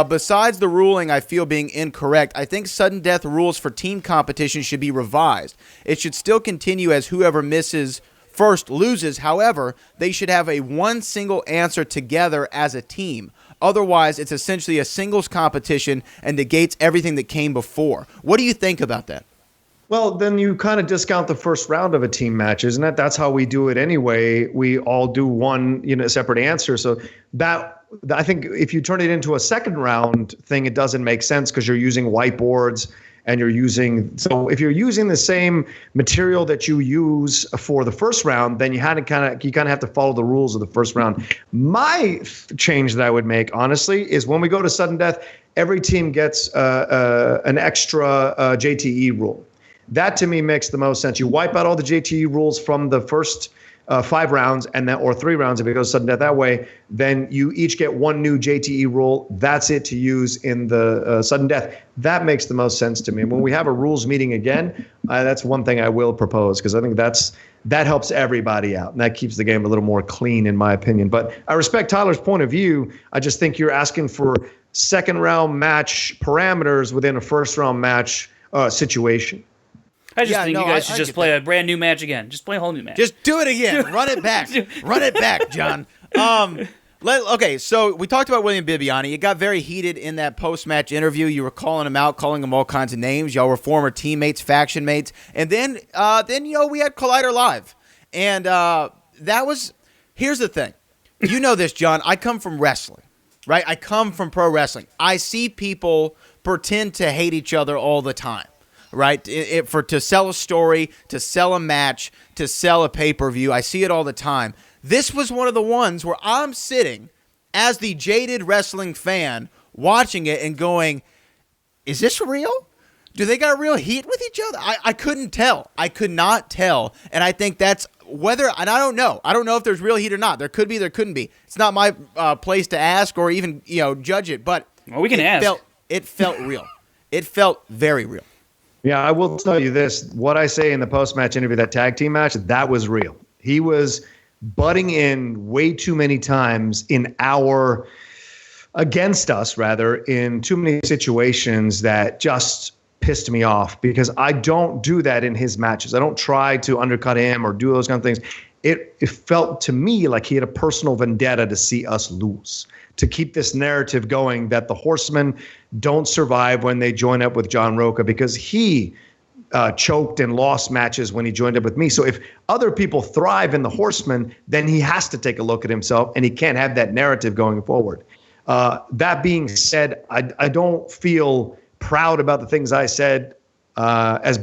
Besides the ruling I feel being incorrect, I think sudden death rules for team competition should be revised. It should still continue as whoever misses first loses. However, they should have one single answer together as a team. Otherwise, it's essentially a singles competition and negates everything that came before. What do you think about that? Well, then you kind of discount the first round of a team match, isn't it? That's how we do it anyway. We all do one, separate answer. So that, I think if you turn it into a second round thing, it doesn't make sense because you're using whiteboards and so if you're using the same material that you use for the first round, then you kind of have to follow the rules of the first round. My change that I would make, honestly, is when we go to sudden death, every team gets an extra JTE rule. That to me makes the most sense. You wipe out all the JTE rules from the first 5 rounds or 3 rounds if it goes sudden death that way. Then you each get one new JTE rule. That's it to use in the sudden death. That makes the most sense to me. When we have a rules meeting again, that's one thing I will propose because I think that helps everybody out and that keeps the game a little more clean in my opinion. But I respect Tyler's point of view. I just think you're asking for second round match parameters within a first round match situation. I just think you guys should just play a brand new match again. Just play a whole new match. Just do it again. Run it back. Run it back, John. Okay, so we talked about William Viviani. It got very heated in that post-match interview. You were calling him out, calling him all kinds of names. Y'all were former teammates, faction mates. And then we had Collider Live. And here's the thing. You know this, John. I come from wrestling, right? I come from pro wrestling. I see people pretend to hate each other all the time. Right, to sell a story, to sell a match, to sell a pay-per-view. I see it all the time. This was one of the ones where I'm sitting as the jaded wrestling fan watching it and going, is this real? Do they got real heat with each other? I couldn't tell. I could not tell. And I think that's and I don't know. I don't know if there's real heat or not. There could be, there couldn't be. It's not my place to ask or even judge it. But we can ask. It felt real. It felt very real. Yeah, I will tell you this. What I say in the post-match interview, that tag team match, that was real. He was butting in way too many times against us, in too many situations that just pissed me off because I don't do that in his matches. I don't try to undercut him or do those kind of things. It felt to me like he had a personal vendetta to see us lose, to keep this narrative going that the Horsemen don't survive when they join up with John Roca because he choked and lost matches when he joined up with me. So if other people thrive in the Horsemen, then he has to take a look at himself, and he can't have that narrative going forward. That being said, I don't feel proud about the things I said as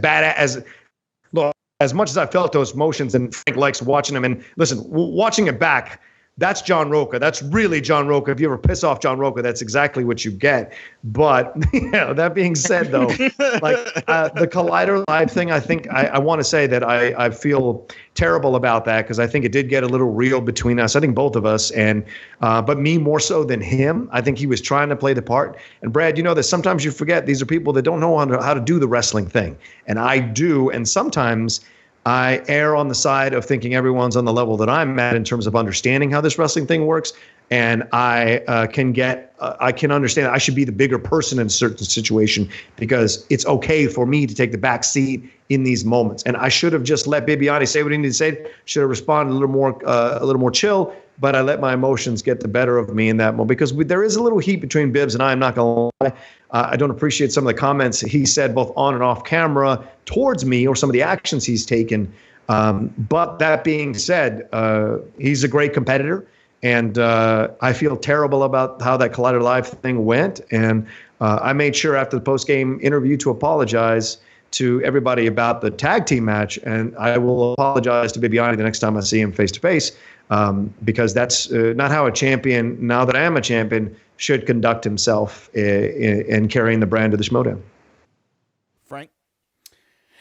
much as I felt those emotions, and Frank likes watching them. And listen, watching it back, that's John Roca. That's really John Roca. If you ever piss off John Roca, that's exactly what you get. But that being said, though, the Collider Live thing, I think I want to say that I feel terrible about that because I think it did get a little real between us. I think both of us, and but me more so than him. I think he was trying to play the part. And Brad, you know that sometimes you forget these are people that don't know how to do the wrestling thing, and I do. And sometimes I err on the side of thinking everyone's on the level that I'm at in terms of understanding how this wrestling thing works. And I can understand that I should be the bigger person in a certain situation because it's okay for me to take the back seat in these moments. And I should have just let Viviani say what he needed to say. Should have responded a little more chill. But I let my emotions get the better of me in that moment because there is a little heat between Bibbs and I. I'm not going to lie. I don't appreciate some of the comments he said both on and off camera towards me or some of the actions he's taken. But that being said, he's a great competitor. And I feel terrible about how that Collider Live thing went. And I made sure after the post-game interview to apologize to everybody about the tag team match. And I will apologize to Viviani the next time I see him face-to-face. Because that's not how a champion, now that I am a champion, should conduct himself in carrying the brand of the Schmoedown. Frank?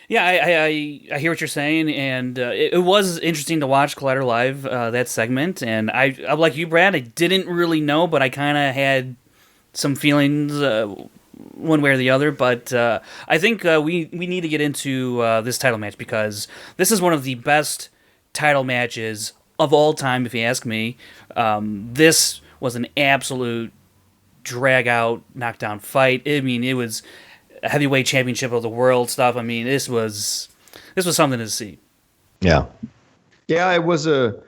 Yeah, I hear what you're saying, and it was interesting to watch Collider Live, that segment. And I'm like you, Brad, I didn't really know, but I kind of had some feelings one way or the other. But I think we need to get into this title match because this is one of the best title matches of all time, if you ask me. This was an absolute drag-out, knockdown fight. I mean, it was a heavyweight championship of the world stuff. I mean, this was something to see. Yeah, it was a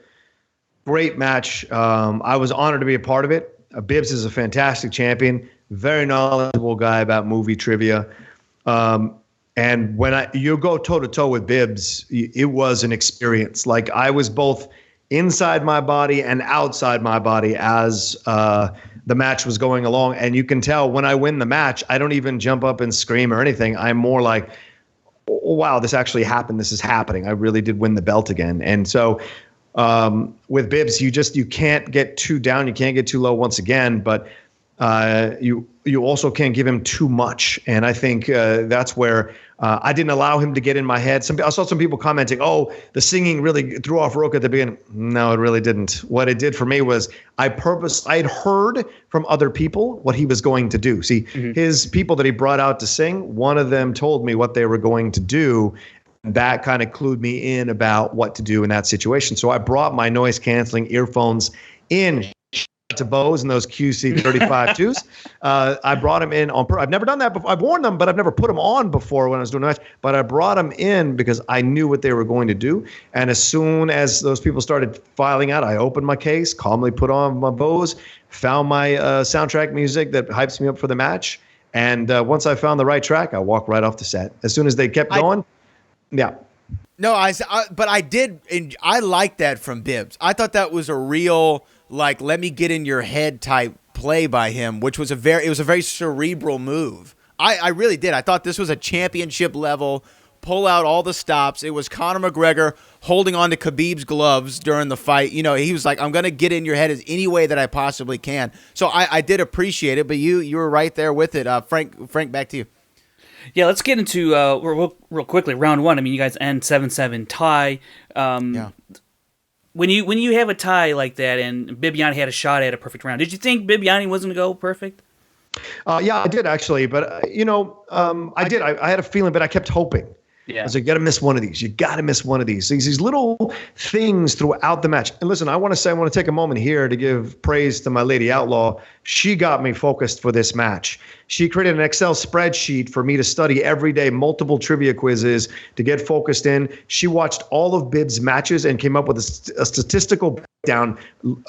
great match. I was honored to be a part of it. Bibbs is a fantastic champion, very knowledgeable guy about movie trivia. And when you go toe-to-toe with Bibbs, it was an experience. Like, I was both inside my body and outside my body as the match was going along. And you can tell when I win the match, I don't even jump up and scream or anything. I'm more like, oh, wow, this actually happened. This is happening. I really did win the belt again. And so with Bibbs, you can't get too down. You can't get too low once again. But you also can't give him too much. And I think that's where I didn't allow him to get in my head. I saw some people commenting, oh, the singing really threw off Roca at the beginning. No, it really didn't. What it did for me was I had heard from other people what he was going to do. See, his people that he brought out to sing, one of them told me what they were going to do. That kind of clued me in about what to do in that situation. So I brought my noise canceling earphones in to Bose and those QC35 I brought them in on I've never done that before. I've worn them, but I've never put them on before when I was doing a match. But I brought them in because I knew what they were going to do. And as soon as those people started filing out, I opened my case, calmly put on my Bose, found my soundtrack music that hypes me up for the match. And once I found the right track, I walked right off the set. As soon as they kept going, yeah. No, but I did. I liked that from Bibbs. I thought that was a real, like, let me get in your head type play by him, which was a very cerebral move. I really did. I thought this was a championship level, pull out all the stops. It was Conor McGregor holding on to Khabib's gloves during the fight. You know, he was like, I'm going to get in your head as any way that I possibly can. So I did appreciate it, but you were right there with it. Frank, back to you. Yeah, let's get into real quickly round one. I mean, you guys end 7-7 tie. Yeah. When you have a tie like that, and Viviani had a shot at a perfect round, did you think Viviani was going to go perfect? Yeah, I did actually, but I did. I had a feeling, but I kept hoping. Yeah. I was like, you got to miss one of these. You got to miss one of these. These little things throughout the match. And listen, I want to take a moment here to give praise to my lady Outlaw. She got me focused for this match. She created an Excel spreadsheet for me to study every day, multiple trivia quizzes to get focused in. She watched all of Bibbs' matches and came up with a statistical breakdown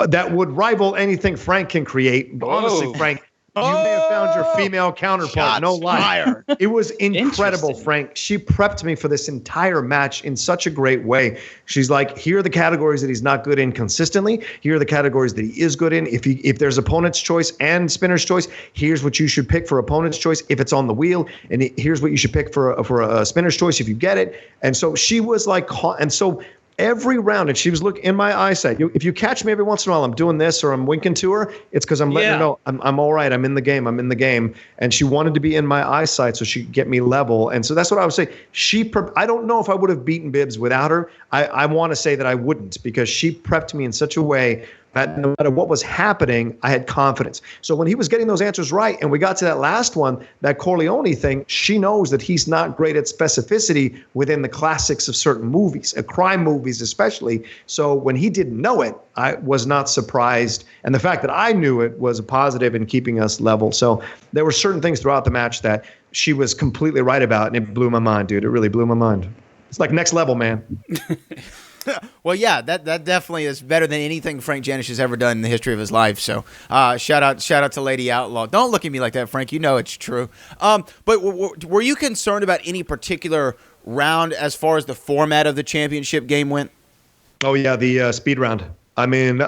that would rival anything Frank can create. Honestly, Frank, you may have found your female counterpart. No lie. It was incredible, Frank. She prepped me for this entire match in such a great way. She's like, here are the categories that he's not good in consistently. Here are the categories that he is good in. If there's opponent's choice and spinner's choice, here's what you should pick for opponent's choice if it's on the wheel. And here's what you should pick for a spinner's choice if you get it. And so she was like, and so every round, and she was looking in my eyesight. If you catch me every once in a while, I'm doing this or I'm winking to her, it's because I'm letting her know I'm all right. I'm in the game. I'm in the game. And she wanted to be in my eyesight so she could get me level. And so that's what I would say. I don't know if I would have beaten Bibbs without her. I want to say that I wouldn't, because she prepped me in such a way that no matter what was happening, I had confidence. So when he was getting those answers right, and we got to that last one, that Corleone thing, she knows that he's not great at specificity within the classics of certain movies, crime movies especially. So when he didn't know it, I was not surprised. And the fact that I knew it was a positive in keeping us level. So there were certain things throughout the match that she was completely right about, and it blew my mind, dude. It really blew my mind. It's like next level, man. Well, yeah, that definitely is better than anything Frank Janish has ever done in the history of his life. So shout out to Lady Outlaw. Don't look at me like that, Frank. You know it's true. But were you concerned about any particular round as far as the format of the championship game went? Oh, yeah, the speed round. I mean,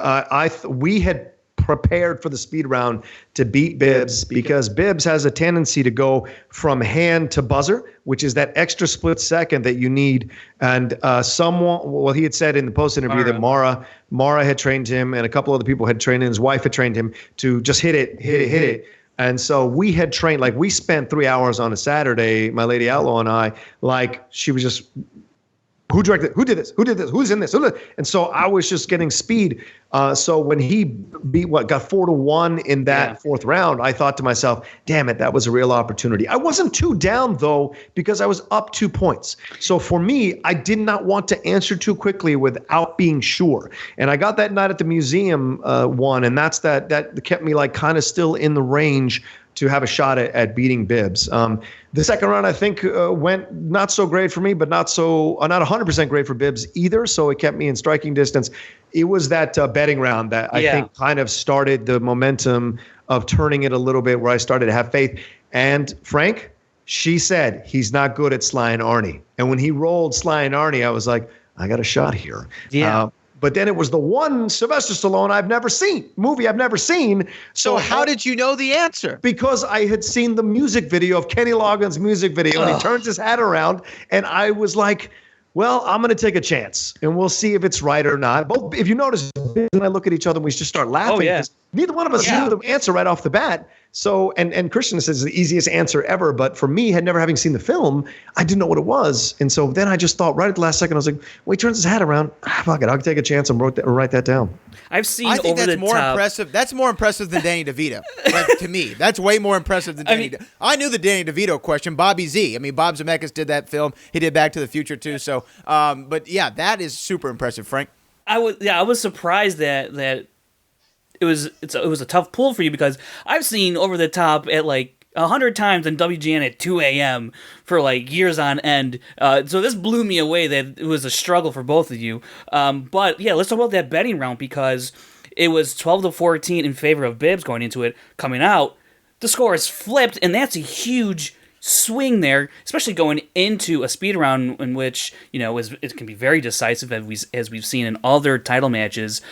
we had prepared for the speed round to beat Bibbs, because Bibbs has a tendency to go from hand to buzzer, which is that extra split second that you need. And he had said in the post interview that Mara had trained him, and a couple other people had trained him. His wife had trained him to just hit it. And so we had trained, like we spent 3 hours on a Saturday, my lady Outlaw and I, like she was just, who directed? Who did this? Who did this? Who's in this? And so I was just getting speed. So when he got 4-1 in that fourth round, I thought to myself, damn it, that was a real opportunity. I wasn't too down, though, because I was up 2 points. So for me, I did not want to answer too quickly without being sure. And I got that night at the museum one, and that kept me like kind of still in the range to have a shot at beating Bibbs. The second round, I think, went not so great for me, but not 100% great for Bibbs either. So it kept me in striking distance. It was that betting round that I think kind of started the momentum of turning it a little bit, where I started to have faith. And Frank, she said he's not good at Sly and Arnie. And when he rolled Sly and Arnie, I was like, I got a shot here. Yeah. But then it was the one Sylvester Stallone movie I've never seen. So how did you know the answer? Because I had seen the music video of Kenny Loggins' music video, and he turns his hat around, and I was like, well, I'm going to take a chance, and we'll see if it's right or not. Both, if you notice, Biz and I look at each other, and we just start laughing. Oh, yeah. Neither one of us knew the answer right off the bat. So, and Christian says the easiest answer ever. But for me, never having seen the film, I didn't know what it was. And so then I just thought right at the last second, I was like, well, he turns his hat around. Fuck it, I'll take a chance and write that down. I think that's more impressive. That's more impressive than Danny DeVito. Like, to me, that's way more impressive than Danny. I knew the Danny DeVito question. Bobby Z. I mean, Bob Zemeckis did that film. He did Back to the Future too. So, but yeah, that is super impressive, Frank. I was surprised that it was a tough pull for you, because I've seen Over the Top at like 100 times on WGN at 2 a.m. for like years on end. So this blew me away that it was a struggle for both of you. But yeah, let's talk about that betting round, because it was 12-14 in favor of Bibbs going into it. Coming out, the score is flipped, and that's a huge swing there, especially going into a speed round in which, it can be very decisive, as we've seen in other title matches.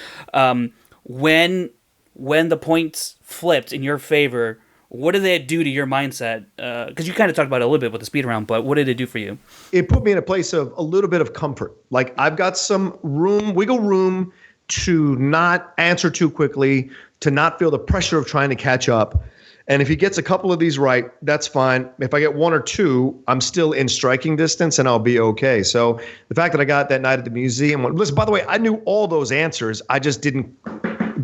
When the points flipped in your favor, what did that do to your mindset? Because you kind of talked about it a little bit with the speed round, but what did it do for you? It put me in a place of a little bit of comfort. Like, I've got some wiggle room to not answer too quickly, to not feel the pressure of trying to catch up. And if he gets a couple of these right, that's fine. If I get one or two, I'm still in striking distance, and I'll be okay. So the fact that I got that night at the museum, listen, by the way, I knew all those answers. I just didn't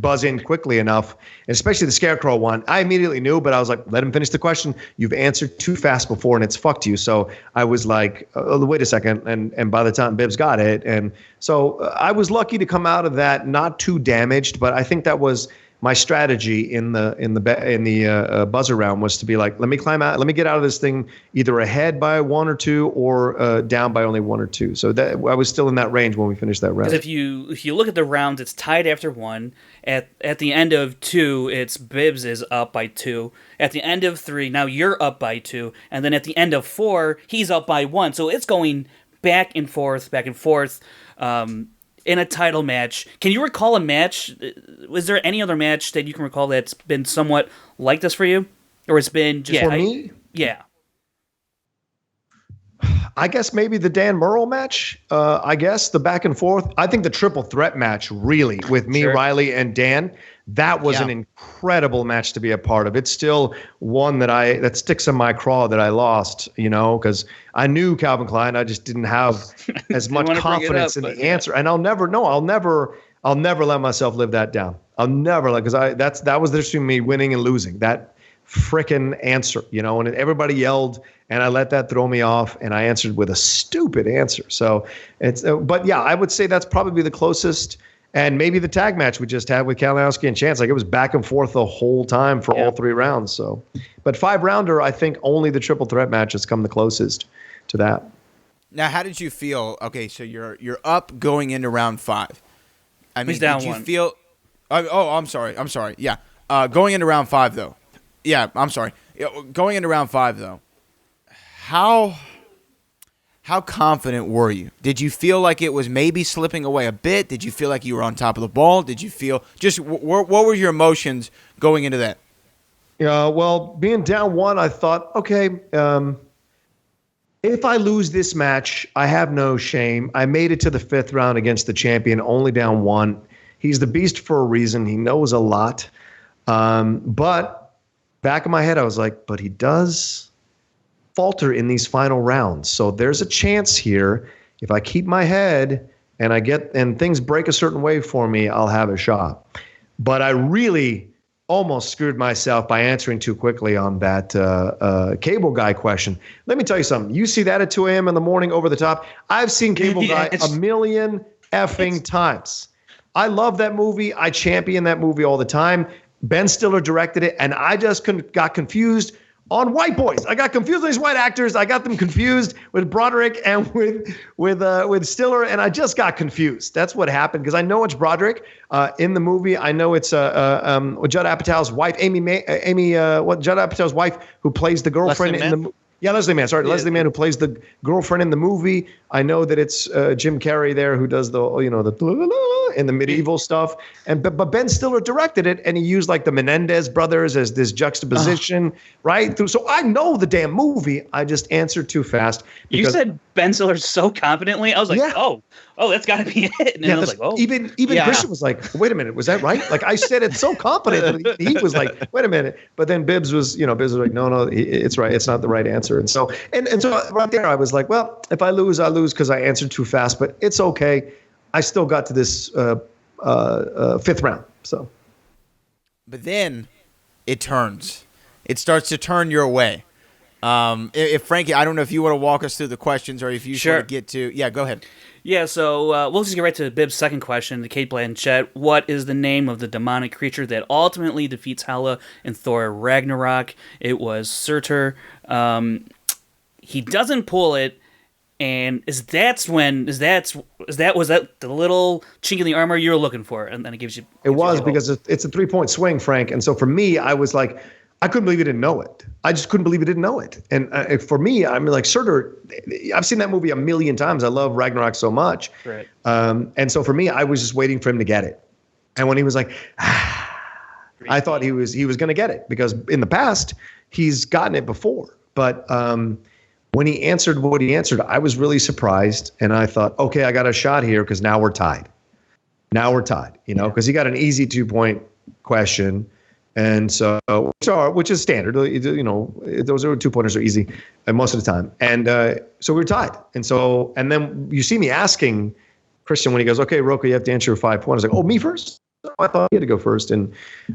buzz in quickly enough, and especially the Scarecrow one. I immediately knew, but I was like, let him finish the question. You've answered too fast before, and it's fucked you. So I was like, oh, wait a second. And by the time Bibbs got it, and so I was lucky to come out of that not too damaged, but I think that was my strategy in the buzzer round was to be like, let me climb out, let me get out of this thing either ahead by 1 or 2 or down by only 1 or 2. So that I was still in that range when we finished that round. Because if you look at the rounds, it's tied after 1. At the end of 2, it's Bibbs is up by 2. At the end of 3, now you're up by 2, and then at the end of 4, he's up by 1. So it's going back and forth. In a title match. Can you recall a match? Was there any other match that you can recall that's been somewhat like this for you? Or it's been just... For me? Yeah. I guess maybe the Dan Murrell match. I guess the back and forth. I think the triple threat match, really, with me, Riley, and Dan, that was an incredible match to be a part of. It's still one that sticks in my craw that I lost, because I knew Calvin Klein. I just didn't have as much confidence in the answer. And I'll never let myself live that down. I'll never because that was the difference between me winning and losing. That frickin' answer, and everybody yelled, and I let that throw me off, and I answered with a stupid answer. So but yeah, I would say that's probably the closest. And maybe the tag match we just had with Kalinowski and Chance, like it was back and forth the whole time for all 3 rounds. So, but 5-rounder, I think only the triple threat match has come the closest to that. Now, how did you feel? Okay, so you're up going into round 5. I mean, he's down did you 1. feel? I'm sorry. Yeah, going into round 5 though. Yeah, I'm sorry. Going into round 5 though. How confident were you? Did you feel like it was maybe slipping away a bit? Did you feel like you were on top of the ball? Did you feel just what were your emotions going into that? Yeah, well, being down 1, I thought, okay, if I lose this match, I have no shame. I made it to the 5th round against the champion, only down 1. He's the beast for a reason. He knows a lot. But back in my head, I was like, but he does falter in these final rounds. So there's a chance here. If I keep my head and things break a certain way for me, I'll have a shot. But I really almost screwed myself by answering too quickly on that Cable Guy question. Let me tell you something. You see that at 2 a.m. in the morning over the top. I've seen Cable Guy a million effing times. I love that movie. I champion that movie all the time. Ben Stiller directed it, and I just got confused on white boys. I got confused with these white actors. I got them confused with Broderick and with Stiller, and I just got confused. That's what happened because I know it's Broderick in the movie. I know it's Judd Apatow's wife, Judd Apatow's wife who plays the girlfriend in the movie. Yeah, Leslie Mann. Sorry, Leslie Mann, who plays the girlfriend in the movie. I know that it's Jim Carrey there who does the in the medieval stuff. But Ben Stiller directed it, and he used like the Menendez brothers as this juxtaposition, right? So I know the damn movie. I just answered too fast. You said Ben Stiller so confidently. I was like, oh, that's got to be it. And I was like, oh. Even Christian was like, wait a minute, was that right? Like I said it so confident. He was like, wait a minute. But then Bibbs was like, no, it's right. It's not the right answer. And so right there, I was like, well, if I lose, I lose because I answered too fast. But it's okay. I still got to this 5th round. So, but then it turns. It starts to turn your way. If Frankie, I don't know if you want to walk us through the questions or if you want to get to. Yeah, go ahead. Yeah, so we'll just get right to Bibb's second question to Kate Blanchett. What is the name of the demonic creature that ultimately defeats Hela in Thor Ragnarok? It was Surtur. He doesn't pull it, and was that the little chink in the armor you were looking for? And then it gives you. It was because it's a 3-point swing, Frank. And so for me, I was like, I couldn't believe he didn't know it. I just couldn't believe he didn't know it. And for me, I'm like, Surtur, I've seen that movie a million times. I love Ragnarok so much. Right. And so for me, I was just waiting for him to get it. And when he was like, I thought he was going to get it because in the past, he's gotten it before. But when he answered what he answered, I was really surprised. And I thought, okay, I got a shot here because now we're tied. Because he got an easy 2-point question. And so, which is standard, those are 2-pointers are easy most of the time. And so we were tied. And then you see me asking Christian when he goes, okay, Roca, you have to answer 5 pointers. Like, oh, me first? I thought he had to go first, and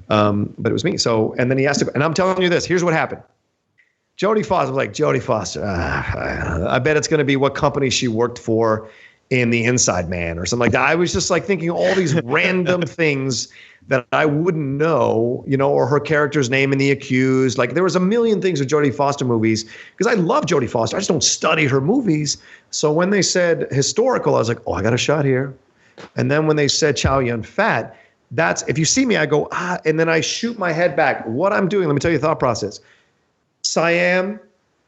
but it was me. So, and then he asked, and I'm telling you this. Here's what happened. Jodie Foster was like, Jodie Foster. I bet it's going to be what company she worked for in The Inside Man or something like that. I was just like thinking all these random things that I wouldn't know, or her character's name in The Accused. Like there was a million things with Jodie Foster movies because I love Jodie Foster. I just don't study her movies. So when they said historical, I was like, oh, I got a shot here. And then when they said Chow Yun-Fat, that's, if you see me, I go, and then I shoot my head back. What I'm doing, let me tell you the thought process. Siam,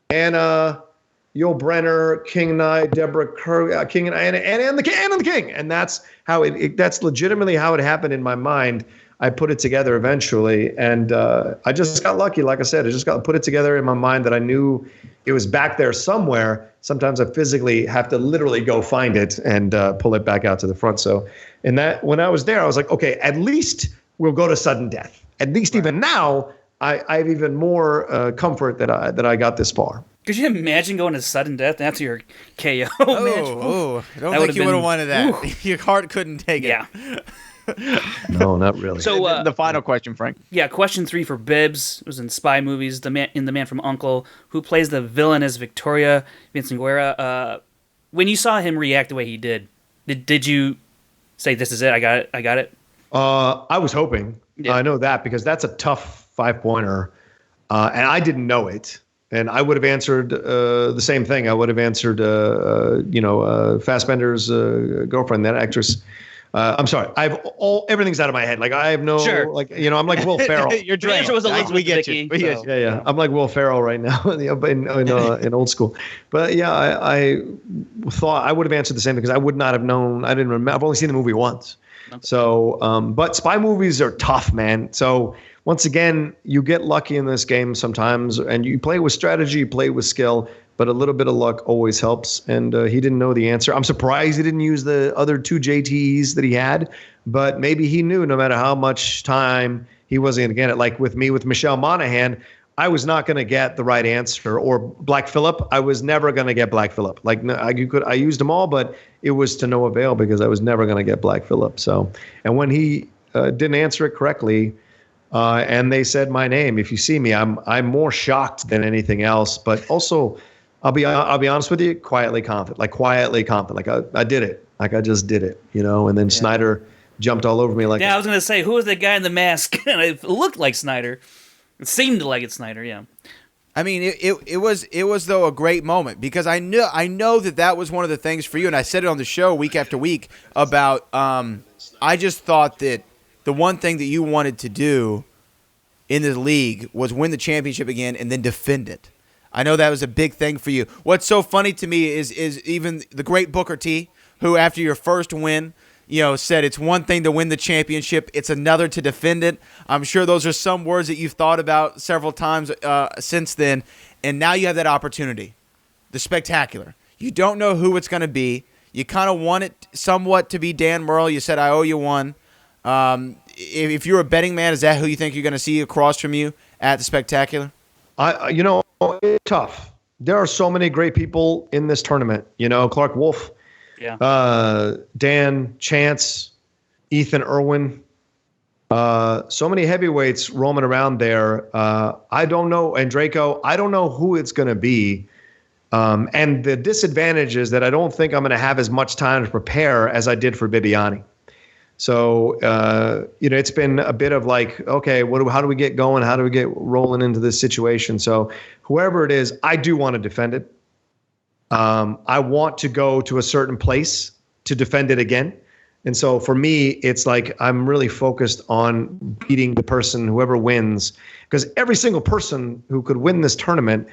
Anna, Yul Brynner, King Knight, Deborah Kerr, King and Anna, and the King. And that's how that's legitimately how it happened in my mind. I put it together eventually. And I just got lucky. Like I said, I just got put it together in my mind that I knew it was back there somewhere. Sometimes I physically have to literally go find it and pull it back out to the front. So when I was there, I was like, okay, at least we'll go to sudden death. At least even now, I have even more comfort that I got this far. Could you imagine going to sudden death after your KO match? I don't think you would have wanted that. Ooh. Your heart couldn't take it. Yeah. No, not really. So the final question, Frank. Yeah, question 3 for Bibbs. It was in spy movies. The Man from U.N.C.L.E. Who plays the villain as Victoria Vincent Guerra. When you saw him react the way he did you say, "This is it. I got it"? I was hoping. Yeah. I know that because that's a tough 5-pointer, and I didn't know it. And I would have answered the same thing. I would have answered, Fassbender's girlfriend, that actress. I'm sorry. Everything's out of my head. Like I have no, I'm like Will Ferrell. Your answer was we get you. So. Yeah. I'm like Will Ferrell right now in Old School. But yeah, I thought I would have answered the same because I would not have known. I didn't remember. I've only seen the movie once. Okay. So, but spy movies are tough, man. So once again, you get lucky in this game sometimes, and you play with strategy, you play with skill, but a little bit of luck always helps. And he didn't know the answer. I'm surprised he didn't use the other 2 JTEs that he had, but maybe he knew no matter how much time he wasn't going to get it. Like with me, with Michelle Monaghan, I was not going to get the right answer. Or Black Phillip, I was never going to get Black Phillip. Like I used them all, but it was to no avail because I was never going to get Black Phillip. So, and when he didn't answer it correctly, and they said my name, if you see me, I'm more shocked than anything else. But also, I'll be honest with you, quietly confident. Like I did it. Like I just did it, And then Snyder jumped all over me like. Yeah, I was gonna say, who was the guy in the mask? And it looked like Snyder. It seemed like it's Snyder. Yeah. I mean, it was though a great moment because I know that was one of the things for you, and I said it on the show week after week about. I just thought that the one thing that you wanted to do in the league was win the championship again and then defend it. I know that was a big thing for you. What's so funny to me is even the great Booker T, who after your first win, said it's one thing to win the championship, it's another to defend it. I'm sure those are some words that you've thought about several times since then, and now you have that opportunity. The spectacular. You don't know who it's going to be. You kind of want it somewhat to be Dan Murrell. You said, I owe you one. If you're a betting man, is that who you think you're going to see across from you at the spectacular? It's tough. There are so many great people in this tournament. Clark Wolf, Dan, Chance, Ethan Irwin, so many heavyweights roaming around there. I don't know, and Draco, I don't know who it's going to be. And the disadvantage is that I don't think I'm going to have as much time to prepare as I did for Viviani. So, it's been a bit of like, okay, how do we get going? How do we get rolling into this situation? So whoever it is, I do want to defend it. I want to go to a certain place to defend it again. And so for me, it's like I'm really focused on beating the person, whoever wins, because every single person who could win this tournament,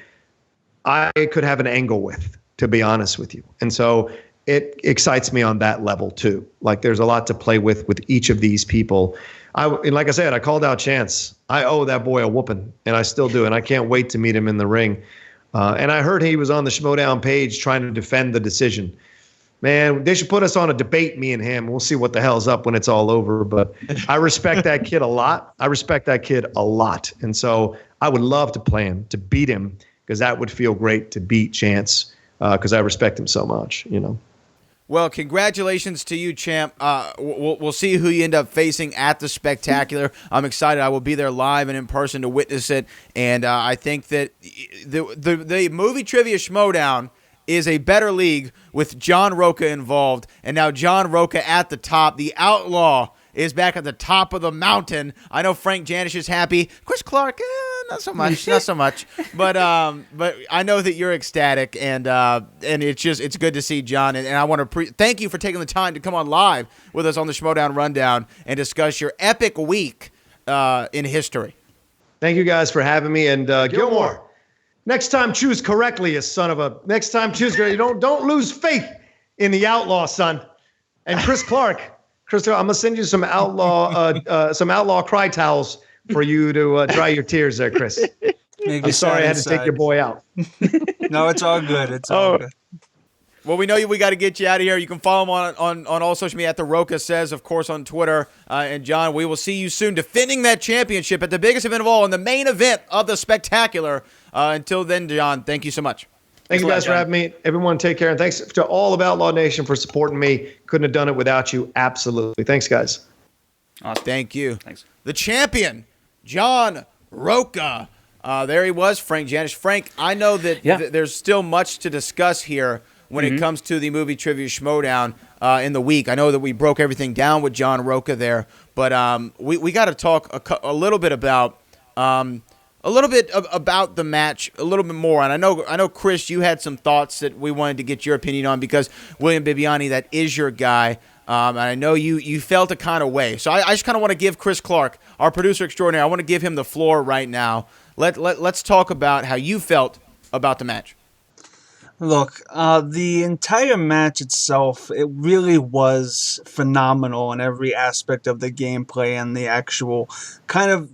I could have an angle with, to be honest with you. And so it excites me on that level too. Like there's a lot to play with each of these people. And like I said, I called out Chance. I owe that boy a whooping, and I still do. And I can't wait to meet him in the ring. And I heard he was on the Schmoedown page trying to defend the decision. Man, they should put us on a debate, me and him. We'll see what the hell's up when it's all over. But I respect that kid a lot. And so I would love to play him, to beat him, because that would feel great to beat Chance, because I respect him so much, Well, congratulations to you, champ. We'll see who you end up facing at the Spectacular. I'm excited. I will be there live and in person to witness it. And I think that the movie Trivia Schmoedown is a better league with John Roca involved. And now John Roca at the top. The Outlaw is back at the top of the mountain. I know Frank Janish is happy. Chris Clark, not so much, not so much. But I know that you're ecstatic, and it's good to see John. And I want to thank you for taking the time to come on live with us on the Schmoedown Rundown and discuss your epic week in history. Thank you guys for having me. And Gilmore, next time choose correctly, you son of a. Next time choose correctly. Don't lose faith in the Outlaw, son. And Chris Clark. Christopher, I'm gonna send you some outlaw cry towels for you to dry your tears there, Chris. I'm sorry I had to take your boy out. No, it's all good. It's all good. Well, we know we got to get you out of here. You can follow him on all social media at The Roca Says, of course, on Twitter. And, John, we will see you soon defending that championship at the biggest event of all and the main event of the Spectacular. Until then, John, thank you so much. Thank you guys for having me. Everyone, take care. And thanks to all of Outlaw Nation for supporting me. Couldn't have done it without you. Absolutely. Thanks, guys. Awesome. Thank you. Thanks. The champion, John Roca. There he was, Frank Janish. Frank, I know that there's still much to discuss here when it comes to the movie Trivia Schmoedown in the week. I know that we broke everything down with John Roca there, but we got to talk a little bit about the match a little bit more. And I know, Chris, you had some thoughts that we wanted to get your opinion on because William Viviani, that is your guy. And I know you felt a kind of way. So I just kind of want to give Chris Clark, our producer extraordinaire, I want to give him the floor right now. Let's talk about how you felt about the match. Look, the entire match itself, it really was phenomenal in every aspect of the gameplay and the actual kind of...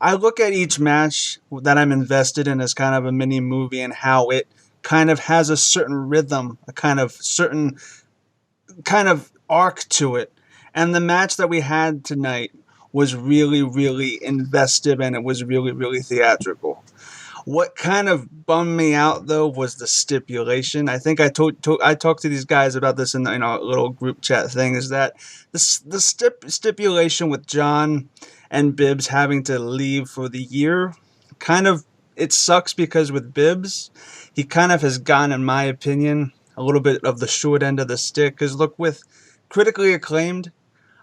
I look at each match that I'm invested in as kind of a mini movie and how it kind of has a certain rhythm, a kind of certain kind of arc to it. And the match that we had tonight was really, really invested and it was really, really theatrical. What kind of bummed me out, though, was the stipulation. I think I talked to these guys about this in our little group chat thing, is that the stipulation with John and Bibbs having to leave for the year, kind of, it sucks because with Bibbs, he kind of has gone, in my opinion, a little bit of the short end of the stick. Because look, with critically acclaimed,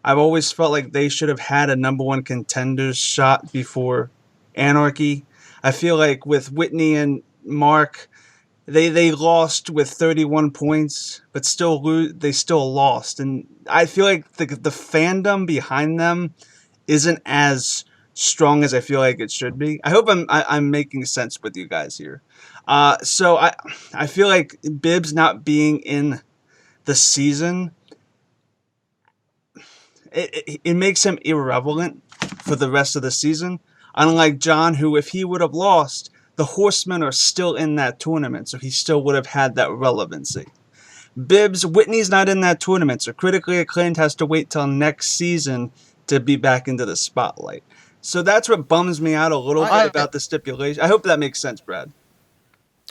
I've always felt like they should have had a number one contenders shot before Anarchy. I feel like with Whitney and Mark, they lost with 31 points, but they still lost. And I feel like the fandom behind them isn't as strong as I feel like it should be. I hope I'm making sense with you guys here. So I feel like Bibbs not being in the season, it makes him irrelevant for the rest of the season. Unlike John, who, if he would have lost, the Horsemen are still in that tournament, so he still would have had that relevancy. Bibbs, Whitney's not in that tournament, so critically acclaimed has to wait till next season to be back into the spotlight. So that's what bums me out a little bit about the stipulation. I hope that makes sense, Brad.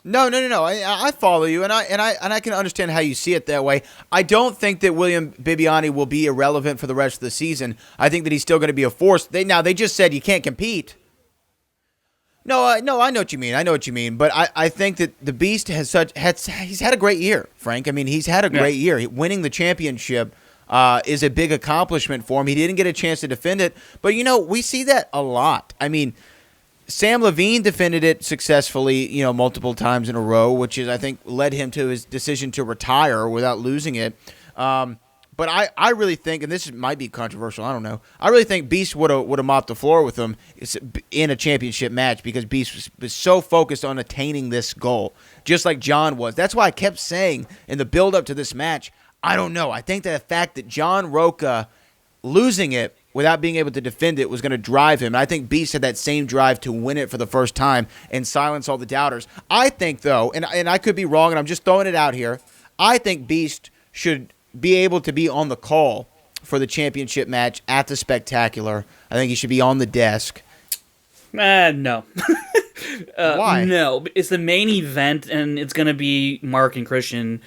No. I follow you, and I can understand how you see it that way. I don't think that William Viviani will be irrelevant for the rest of the season. I think that he's still going to be a force. They just said you can't compete. No, I know what you mean. But I think that the Beast he's had a great year, Frank. I mean, he's had a great year. Winning the championship is a big accomplishment for him. He didn't get a chance to defend it, but we see that a lot. I mean, Sam Levine defended it successfully, multiple times in a row, which is, I think, led him to his decision to retire without losing it. But I really think, and this might be controversial, I don't know, I really think Beast would have mopped the floor with him in a championship match because Beast was so focused on attaining this goal, just like John was. That's why I kept saying in the build-up to this match, I don't know. I think that the fact that John Roca losing it without being able to defend it was going to drive him. And I think Beast had that same drive to win it for the first time and silence all the doubters. I think, though, and I could be wrong, and I'm just throwing it out here, I think Beast should be able to be on the call for the championship match at the Spectacular. I think he should be on the desk. No. Why? No, it's the main event, and it's going to be Mark and Christian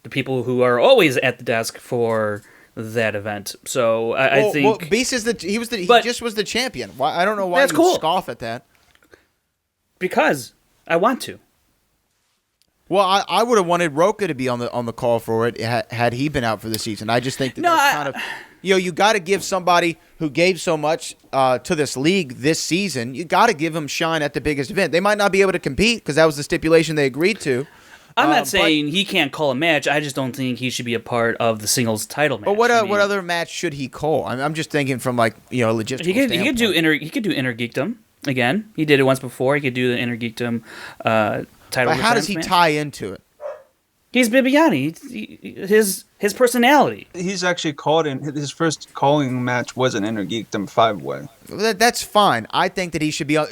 the people who are always at the desk for that event. So I think Beast is he just was the champion. Why I don't know why that's you cool. scoff at that. Because I want to. Well, I would have wanted Roca to be on the call for it had he been out for the season. I just think that's kind of you got to give somebody who gave so much to this league this season. You got to give them shine at the biggest event. They might not be able to compete because that was the stipulation they agreed to. I'm not saying he can't call a match. I just don't think he should be a part of the singles title match. But what other match should he call? I'm just thinking from a logistical standpoint. He could do Inner Geekdom again. He did it once before. He could do the Inner Geekdom title. But how does he tie into it? He's Viviani. His personality. He's actually called in his first calling match was an Inner Geekdom 5-way. That's fine. I think that he should be on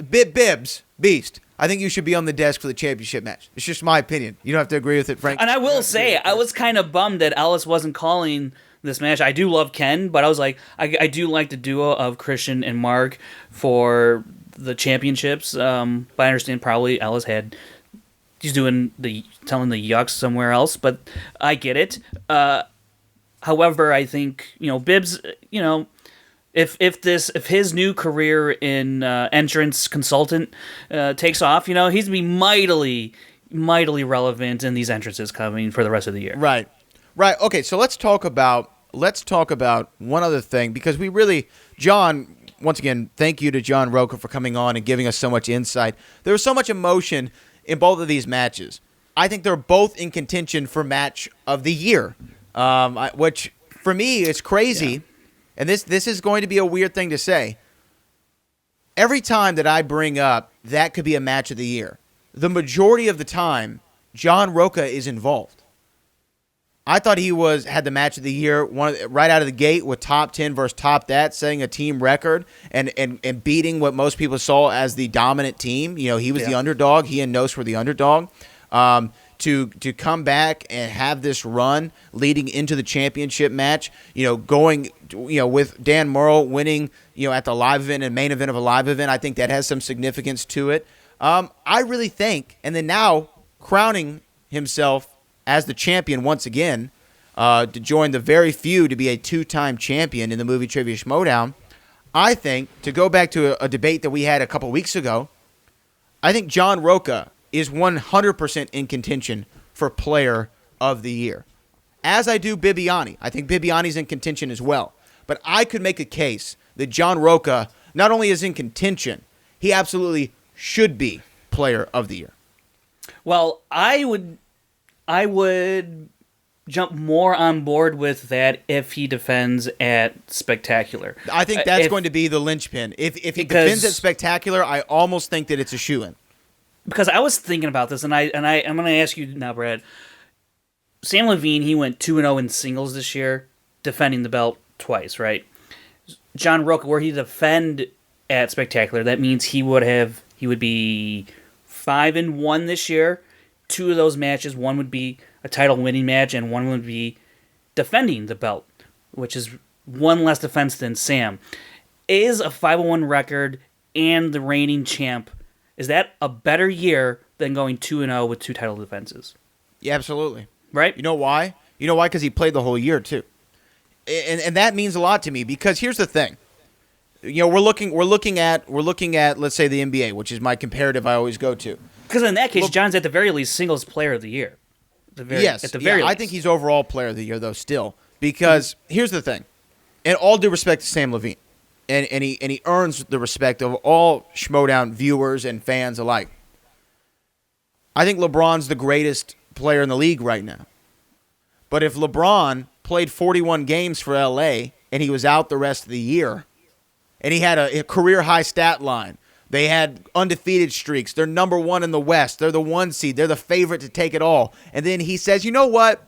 Beast. I think you should be on the desk for the championship match. It's just my opinion. You don't have to agree with it, Frank. And I will say, I was kind of bummed that Ellis wasn't calling this match. I do love Ken, but I was like, I do like the duo of Christian and Mark for the championships. But I understand probably Ellis he's telling the yucks somewhere else, but I get it. However, I think Bibbs, if his new career in entrance consultant takes off, he's gonna be mightily relevant in these entrances coming for the rest of the year. Right. Okay, so let's talk about one other thing because we really, John. Once again, thank you to John Roca for coming on and giving us so much insight. There was so much emotion in both of these matches. I think they're both in contention for match of the year, which for me is crazy. Yeah. And this is going to be a weird thing to say. Every time that I bring up that could be a match of the year, the majority of the time, John Roca is involved. I thought he had the match of the year right out of the gate with top 10 versus top that, setting a team record and beating what most people saw as the dominant team. He was the underdog. He and Nos were the underdog. To come back and have this run leading into the championship match, going, with Dan Murrell winning, at the live event and main event of a live event, I think that has some significance to it. I really think, and then now crowning himself as the champion once again, to join the very few to be a two-time champion in the movie Trivia Schmoedown, I think, to go back to a debate that we had a couple weeks ago, I think John Roca is 100% in contention for Player of the Year. As I do Viviani. I think Viviani's in contention as well. But I could make a case that John Roca not only is in contention, he absolutely should be Player of the Year. Well, I would jump more on board with that if he defends at Spectacular. I think that's going to be the linchpin. If he defends at Spectacular, I almost think that it's a shoo-in. Because I was thinking about this, and I'm going to ask you now, Brad. Sam Levine, he went 2-0 in singles this year, defending the belt twice, right? John Roca, where he defend at Spectacular, that means he would be 5-1 this year. Two of those matches, one would be a title winning match, and one would be defending the belt, which is one less defense than Sam. Is a 5-1 record and the reigning champ, is that a better year than going 2-0 with two title defenses? Yeah, absolutely. Right? You know why? Because he played the whole year too, and that means a lot to me. Because here's the thing, we're looking at let's say the NBA, which is my comparative I always go to. Because in that case, John's at the very least singles player of the year. Yes, at the very least. I think he's overall player of the year though still. Because here's the thing, and all due respect to Sam Levine, and he earns the respect of all Schmoedown viewers and fans alike. I think LeBron's the greatest player in the league right now. But if LeBron played 41 games for LA and he was out the rest of the year, and he had a career high stat line, they had undefeated streaks, they're number one in the West, they're the 1 seed, they're the favorite to take it all, and then he says, you know what?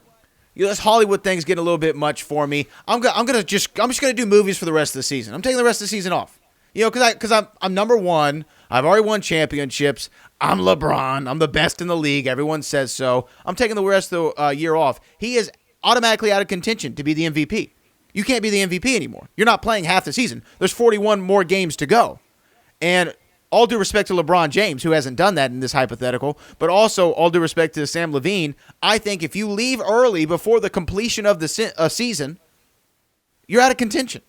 This Hollywood thing's getting a little bit much for me. I'm just gonna do movies for the rest of the season. I'm taking the rest of the season off. Because I'm number one. I've already won championships. I'm LeBron. I'm the best in the league. Everyone says so. I'm taking the rest of the year off. He is automatically out of contention to be the MVP. You can't be the MVP anymore. You're not playing half the season. There's 41 more games to go. And all due respect to LeBron James, who hasn't done that in this hypothetical, but also all due respect to Sam Levine, I think if you leave early before the completion of the season, you're out of contention.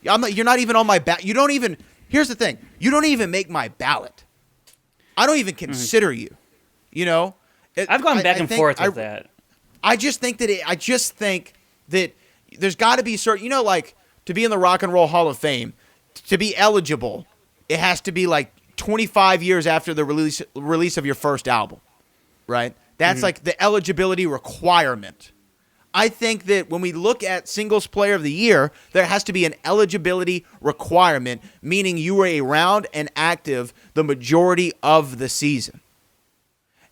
You're not even on my ballot. You don't even. Here's the thing. You don't even make my ballot. I don't even consider you. You know. I've gone back and forth with that. I just think that there's got to be certain. You know, like to be in the Rock and Roll Hall of Fame, to be eligible, it has to be like 25 years after the release of your first album, right? That's like the eligibility requirement. I think that when we look at Singles Player of the Year, there has to be an eligibility requirement, meaning you were around and active the majority of the season.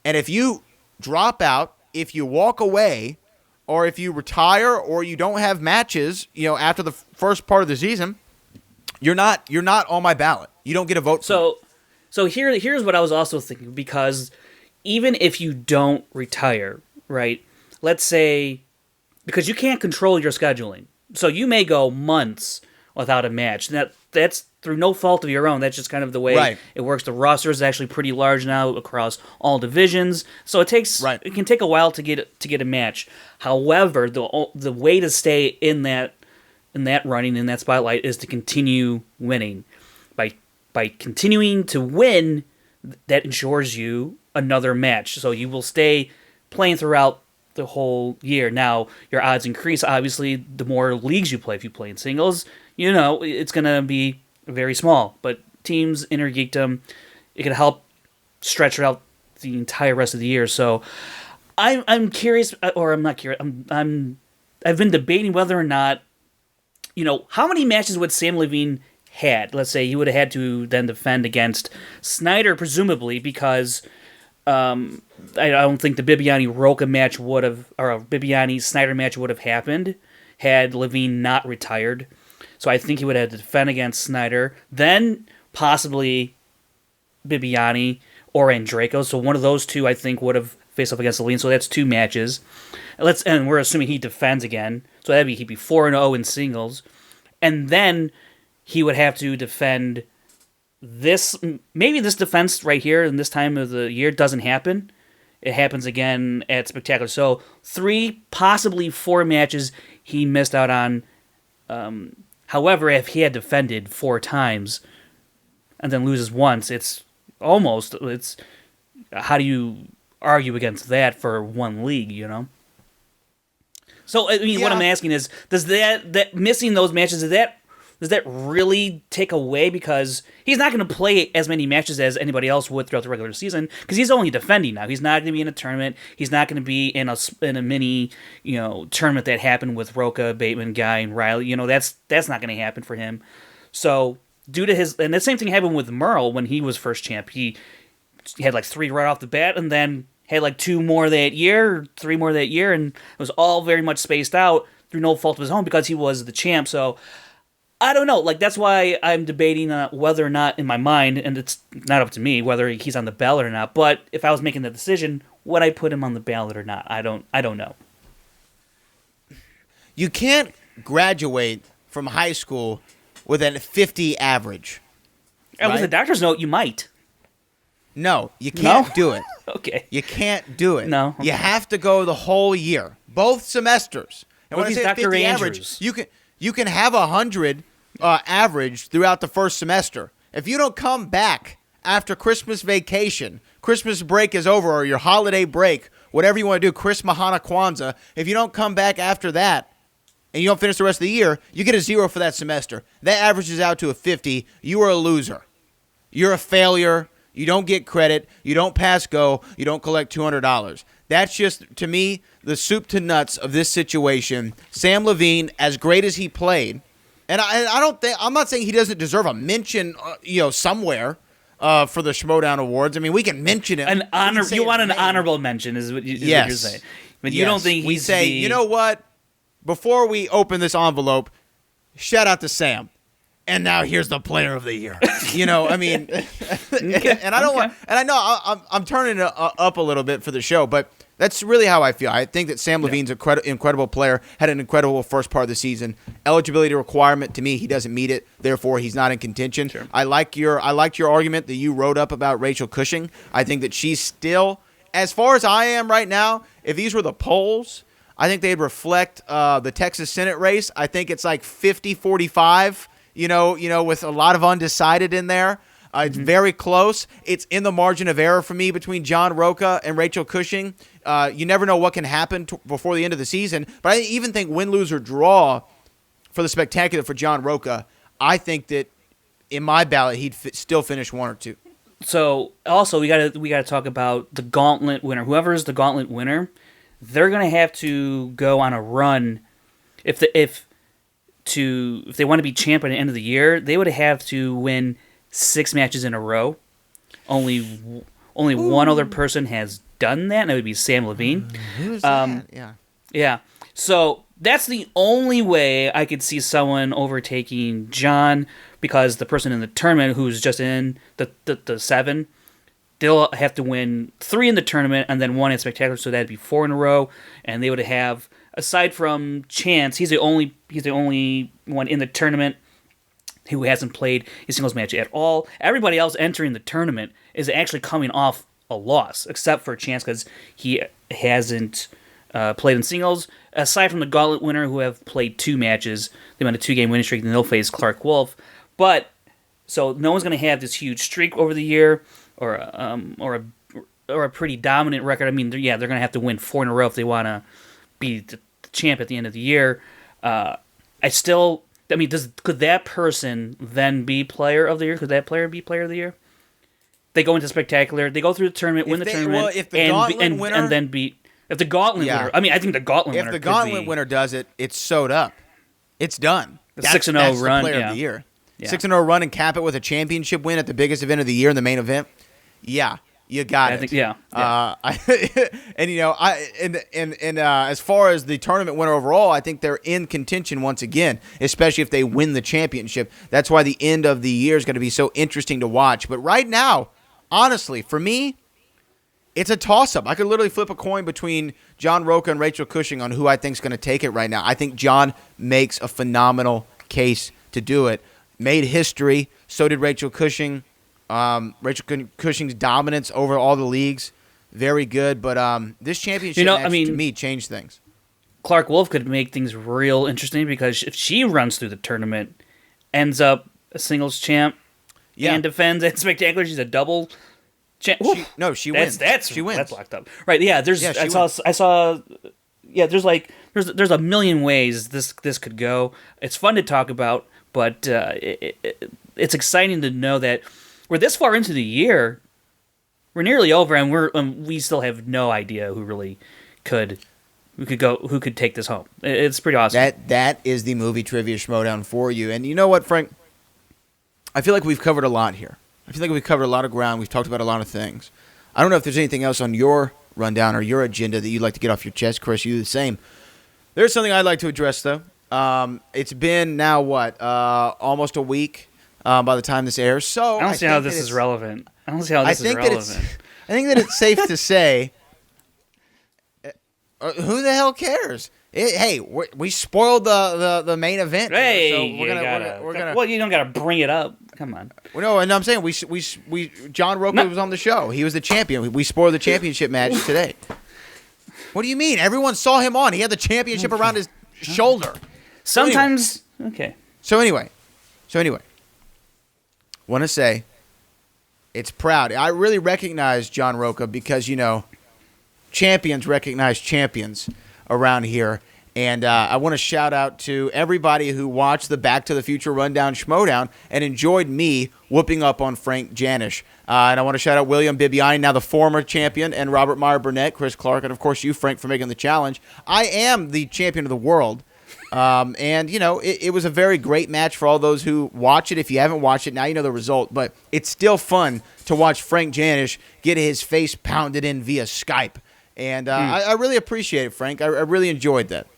And if you drop out, if you walk away, or if you retire, or you don't have matches, after the first part of the season, you're not on my ballot. You don't get a vote. So here's what I was also thinking, because even if you don't retire, right? Let's say, because you can't control your scheduling, so you may go months without a match. That's through no fault of your own. That's just kind of the way it works. The roster is actually pretty large now across all divisions, so it can take a while to get a match. However, the way to stay in that running, in that spotlight, is to continue winning. By continuing to win, that ensures you another match. So you will stay playing throughout the whole year. Now, your odds increase, obviously, the more leagues you play. If you play in singles, it's going to be very small. But teams, intergeekdom, it can help stretch it out the entire rest of the year. So I'm curious, or I'm not curious. I've been debating whether or not, how many matches would Sam Levine had? Let's say he would have had to then defend against Snyder, presumably, because I don't think the Viviani Roca match would have, or a Viviani Snyder match would have happened had Levine not retired. So I think he would have to defend against Snyder, then possibly Viviani or Andreyko. So one of those two, I think, would have faced up against Levine. So that's two matches. And we're assuming he defends again. So he'd be 4-0 in singles. And then he would have to defend this. Maybe this defense right here in this time of the year doesn't happen. It happens again at Spectacular. So 3, possibly 4 matches he missed out on. However, if he had defended 4 times and then loses once, it's how do you argue against that for one league, So, what I'm asking is, does that missing those matches, does that really take away? Because he's not going to play as many matches as anybody else would throughout the regular season, because he's only defending now. He's not going to be in a tournament. He's not going to be in a mini, tournament that happened with Roca, Bateman, Guy, and Riley. That's not going to happen for him. So, due to and the same thing happened with Merle when he was first champ. He had like 3 right off the bat, and then had like 2 more that year, or 3 more that year, and it was all very much spaced out through no fault of his own because he was the champ. So I don't know. That's why I'm debating whether or not, in my mind, and it's not up to me whether he's on the ballot or not. But if I was making the decision, would I put him on the ballot or not? I don't know. You can't graduate from high school with a 50 average. And with a doctor's note, you might. No, you can't do it. Okay. You can't do it. No. Okay. You have to go the whole year, both semesters. And when I say Dr. 50 Andrews? average, you can have 100 average throughout the first semester. If you don't come back after Christmas vacation, Christmas break is over, or your holiday break, whatever you want to do, Christmas, Mahana, Kwanzaa, if you don't come back after that and you don't finish the rest of the year, you get a 0 for that semester. That averages out to a 50. You are a loser. You're a failure. You don't get credit. You don't pass go. You don't collect $200. That's just, to me, the soup to nuts of this situation. Sam Levine, as great as he played, and I'm not saying he doesn't deserve a mention, somewhere for the Schmoedown Awards. I mean, we can mention it. An honor. You want an honorable mention, is what you're saying. But you don't think we say, you know what? Before we open this envelope, shout out to Sam. and now here's the player of the year. I mean, and I don't want, and I know I'm turning it up a little bit for the show, but that's really how I feel. I think that Sam Levine's an incredible player, had an incredible first part of the season. Eligibility requirement, to me, he doesn't meet it. Therefore, he's not in contention. Sure. I liked your argument that you wrote up about Rachel Cushing. I think that she's still, as far as I am right now, if these were the polls, I think they'd reflect the Texas Senate race. I think it's like 50-45, with a lot of undecided in there. It's very close. It's in the margin of error for me between John Roca and Rachel Cushing. You never know what can happen before the end of the season. But I even think win, lose, or draw for the spectacular for John Roca, I think that in my ballot he'd still finish 1 or 2. So also we gotta talk about the gauntlet winner. Whoever is the gauntlet winner, they're gonna have to go on a run. If they want to be champ at the end of the year, they would have to win 6 matches in a row. Only one other person has done that, and it would be Sam Levine. Who's that? Yeah. Yeah. So that's the only way I could see someone overtaking John, because the person in the tournament who's just in the 7, they'll have to win 3 in the tournament and then 1 in Spectacular, so that'd be 4 in a row, and they would have, aside from Chance, he's the only one in the tournament who hasn't played a singles match at all. Everybody else entering the tournament is actually coming off a loss, except for Chance, because he hasn't played in singles. Aside from the Gauntlet winner, who have played 2 matches, they went a 2-game winning streak, and they'll face Clark Wolf. But so no one's going to have this huge streak over the year, or a pretty dominant record. I mean, they're going to have to win 4 in a row if they want to be the champ at the end of the year. Could that person then be player of the year? Could that player be player of the year? They go into Spectacular. They go through the tournament, win the tournament, well, if the Gauntlet winner, and then beat. If the Gauntlet winner, I mean, I think the Gauntlet winner. If the Gauntlet winner does it, it's sewed up. It's done. That's 6-0 run, the player of the year. Yeah. 6-0 run and cap it with a championship win at the biggest event of the year in the main event. Yeah, you got it. As far as the tournament winner overall, I think they're in contention once again, especially if they win the championship. That's why the end of the year is going to be so interesting to watch. But right now, honestly, for me, it's a toss-up. I could literally flip a coin between John Roca and Rachel Cushing on who I think is going to take it right now. I think John makes a phenomenal case to do it. Made history. So did Rachel Cushing. Rachel Cushing's dominance over all the leagues, very good. But this championship match, to me, changed things. Clark Wolf could make things real interesting, because if she runs through the tournament, ends up a singles champ, and defends at Spectacular, she's a double champ. She wins. She wins. That's locked up. Right? Yeah. There's a million ways this could go. It's fun to talk about, but it's exciting to know that we're this far into the year. We're nearly over, and we still have no idea who could take this home. It's pretty awesome. That is the movie trivia Schmoedown for you. And you know what, Frank? I feel like we've covered a lot here. I feel like we've covered a lot of ground. We've talked about a lot of things. I don't know if there's anything else on your rundown or your agenda that you'd like to get off your chest. Chris, you do the same. There's something I'd like to address, though. It's been now, almost a week by the time this airs. So I don't see how this is relevant. I don't see how this is relevant. I think that it's safe to say, who the hell cares? We spoiled the main event. Hey, so we're gonna. Well, you don't gotta bring it up. Come on. Well, no, and I'm saying we John Roca was on the show. He was the champion. We spoiled the championship match today. What do you mean? Everyone saw him on. He had the championship around his shoulder. Sometimes, okay. So anyway, want to say it's proud. I really recognize John Roca because, champions recognize champions around here. And I want to shout out to everybody who watched the Back to the Future Rundown Schmoedown and enjoyed me whooping up on Frank Janisch. And I want to shout out William Bibiani, now the former champion, and Robert Meyer Burnett, Chris Clark, and of course you, Frank, for making the challenge. I am the champion of the world. And, it was a very great match for all those who watch it. If you haven't watched it, now you know the result. But it's still fun to watch Frank Janisch get his face pounded in via Skype. And I really appreciate it, Frank. I really enjoyed that.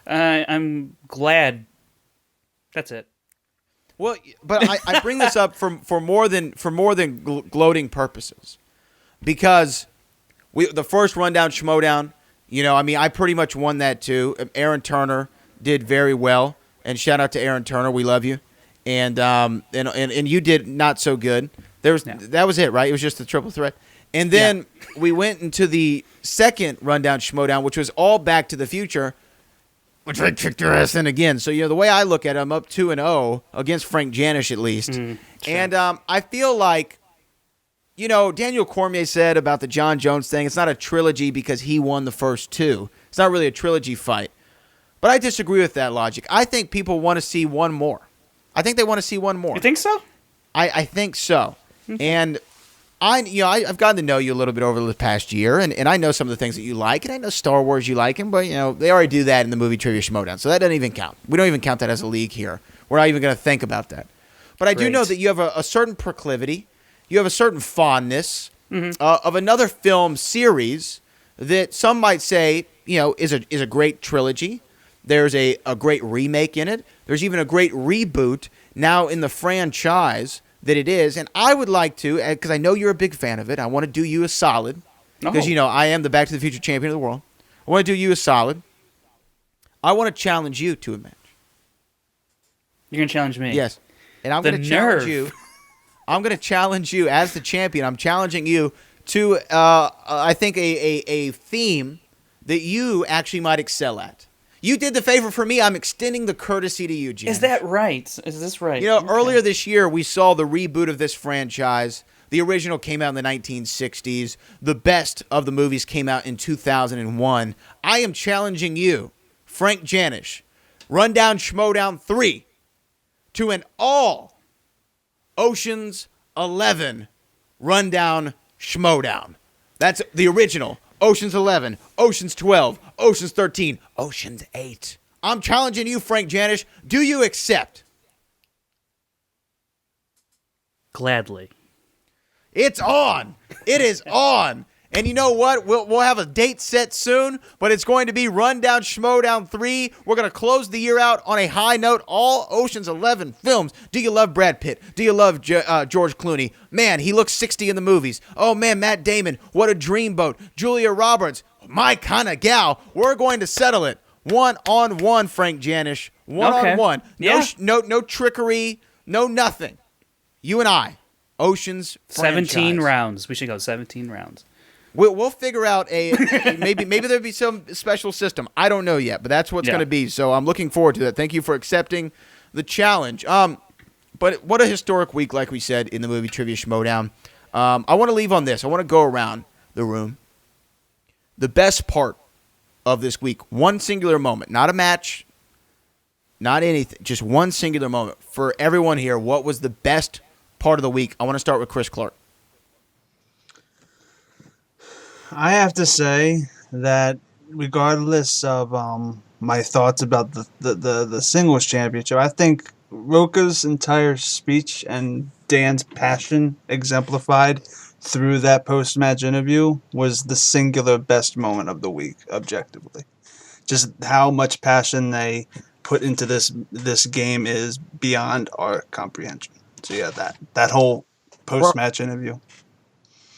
I'm glad. That's it. Well, but I bring this up for more than gloating purposes, because the first rundown Schmoedown, I pretty much won that too. Aaron Turner did very well, and shout out to Aaron Turner, we love you, and you did not so good. That was it, right? It was just the triple threat, and then we went into the second rundown Schmoedown, which was all Back to the Future, which I kicked your ass in again. So, the way I look at it, I'm up 2-0 against Frank Janisch at least. Sure. And I feel like, Daniel Cormier said about the John Jones thing, it's not a trilogy because he won the first two. It's not really a trilogy fight. But I disagree with that logic. I think people want to see one more. I think they want to see one more. You think so? I think so. And I've gotten to know you a little bit over the past year, and I know some of the things that you like, and I know Star Wars you like, but they already do that in the movie Trivia Schmoedown, so that doesn't even count. We don't even count that as a league here. We're not even going to think about that. But I do know that you have a certain proclivity, you have a certain fondness of another film series that some might say is a great trilogy. There's a great remake in it. There's even a great reboot now in the franchise that it is, and I would like to, because I know you're a big fan of it, I want to do you a solid, because, I am the Back to the Future champion of the world. I want to do you a solid. I want to challenge you to a match. You're going to challenge me? Yes. And I'm going to challenge you. I'm going to challenge you as the champion. I'm challenging you to, I think, a theme that you actually might excel at. You did the favor for me. I'm extending the courtesy to you, James. Is that right? Is this right? Earlier this year, we saw the reboot of this franchise. The original came out in the 1960s. The best of the movies came out in 2001. I am challenging you, Frank Janisch, Rundown Schmoedown 3, to an all Ocean's 11 Rundown Schmoedown. That's the original. Ocean's 11, Ocean's 12, Ocean's 13, Ocean's 8. I'm challenging you, Frank Janisch. Do you accept? Gladly. It's on. It is on. And you know what? We'll have a date set soon, but it's going to be Rundown Schmoedown 3. We're going to close the year out on a high note. All Ocean's 11 films. Do you love Brad Pitt? Do you love George Clooney? Man, he looks 60 in the movies. Oh, man, Matt Damon. What a dreamboat. Julia Roberts. My kind of gal. We're going to settle it. 1-on-1, Frank Janisch. 1-on-1. Yeah. No trickery. No nothing. You and I. Ocean's 17 franchise. rounds. We should go 17 rounds. We'll figure out maybe there'll be some special system. I don't know yet, but that's what's going to be. So I'm looking forward to that. Thank you for accepting the challenge. But what a historic week, like we said in the movie Trivia Schmoedown. I want to leave on this. I want to go around the room. The best part of this week, one singular moment, not a match, not anything, just one singular moment for everyone here. What was the best part of the week? I want to start with Chris Clark. I have to say that regardless of my thoughts about the singles championship, I think Roca's entire speech and Dan's passion exemplified through that post-match interview was the singular best moment of the week, objectively. Just how much passion they put into this game is beyond our comprehension. So yeah, that whole post-match interview.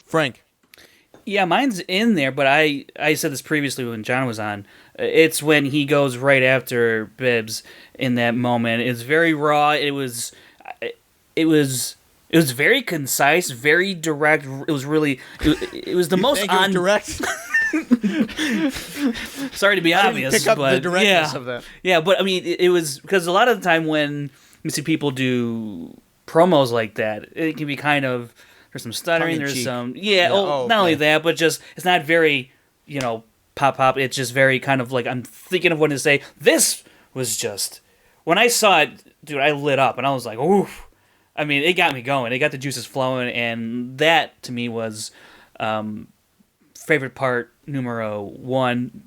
Frank. Yeah, mine's in there, but I said this previously when John was on. It's when he goes right after Bibbs in that moment. It's very raw. It was very concise, very direct. It was really it was the most on direct. Sorry to be obvious, pick up but the directness of that. Yeah, but I mean, it was because a lot of the time when you see people do promos like that, it can be kind of. There's some stuttering. There's some not only that, but just it's not very pop. It's just very kind of like I'm thinking of what to say. This was just when I saw it, dude. I lit up and I was like, oof. I mean, it got me going. It got the juices flowing, and that to me was favorite part numero one.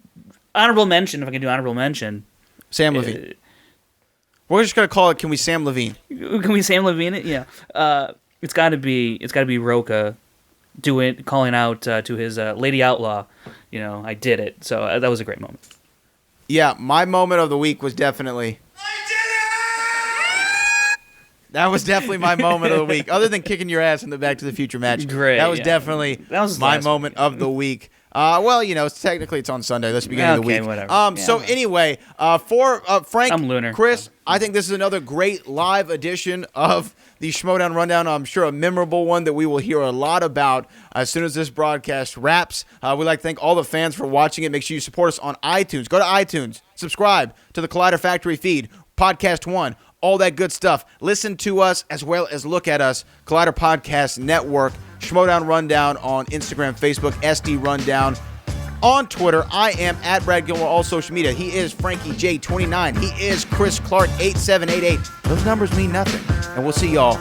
Honorable mention, if I can do honorable mention. Sam Levine. We're just gonna call it. Can we Sam Levine? Can we Sam Levine it? Yeah. It's got to be Roca calling out to his Lady Outlaw. I did it. So that was a great moment. Yeah, my moment of the week was definitely. I That was definitely my moment of the week. Other than kicking your ass in the Back to the Future match. Great. That was definitely my moment of the week. Well, technically it's on Sunday. That's the beginning of the week. Whatever. So anyway, for Frank, I'm lunar. Chris, I think this is another great live edition of the Schmoedown Rundown. I'm sure a memorable one that we will hear a lot about as soon as this broadcast wraps. We'd like to thank all the fans for watching it. Make sure you support us on iTunes. Go to iTunes. Subscribe to the Collider Factory feed. Podcast 1. All that good stuff. Listen to us as well as look at us. Collider Podcast Network. Schmoedown Rundown on Instagram, Facebook, SD Rundown. On Twitter, I am at Brad Gilmore, all social media. He is Frankie J29. He is Chris Clark 8788. Those numbers mean nothing. And we'll see y'all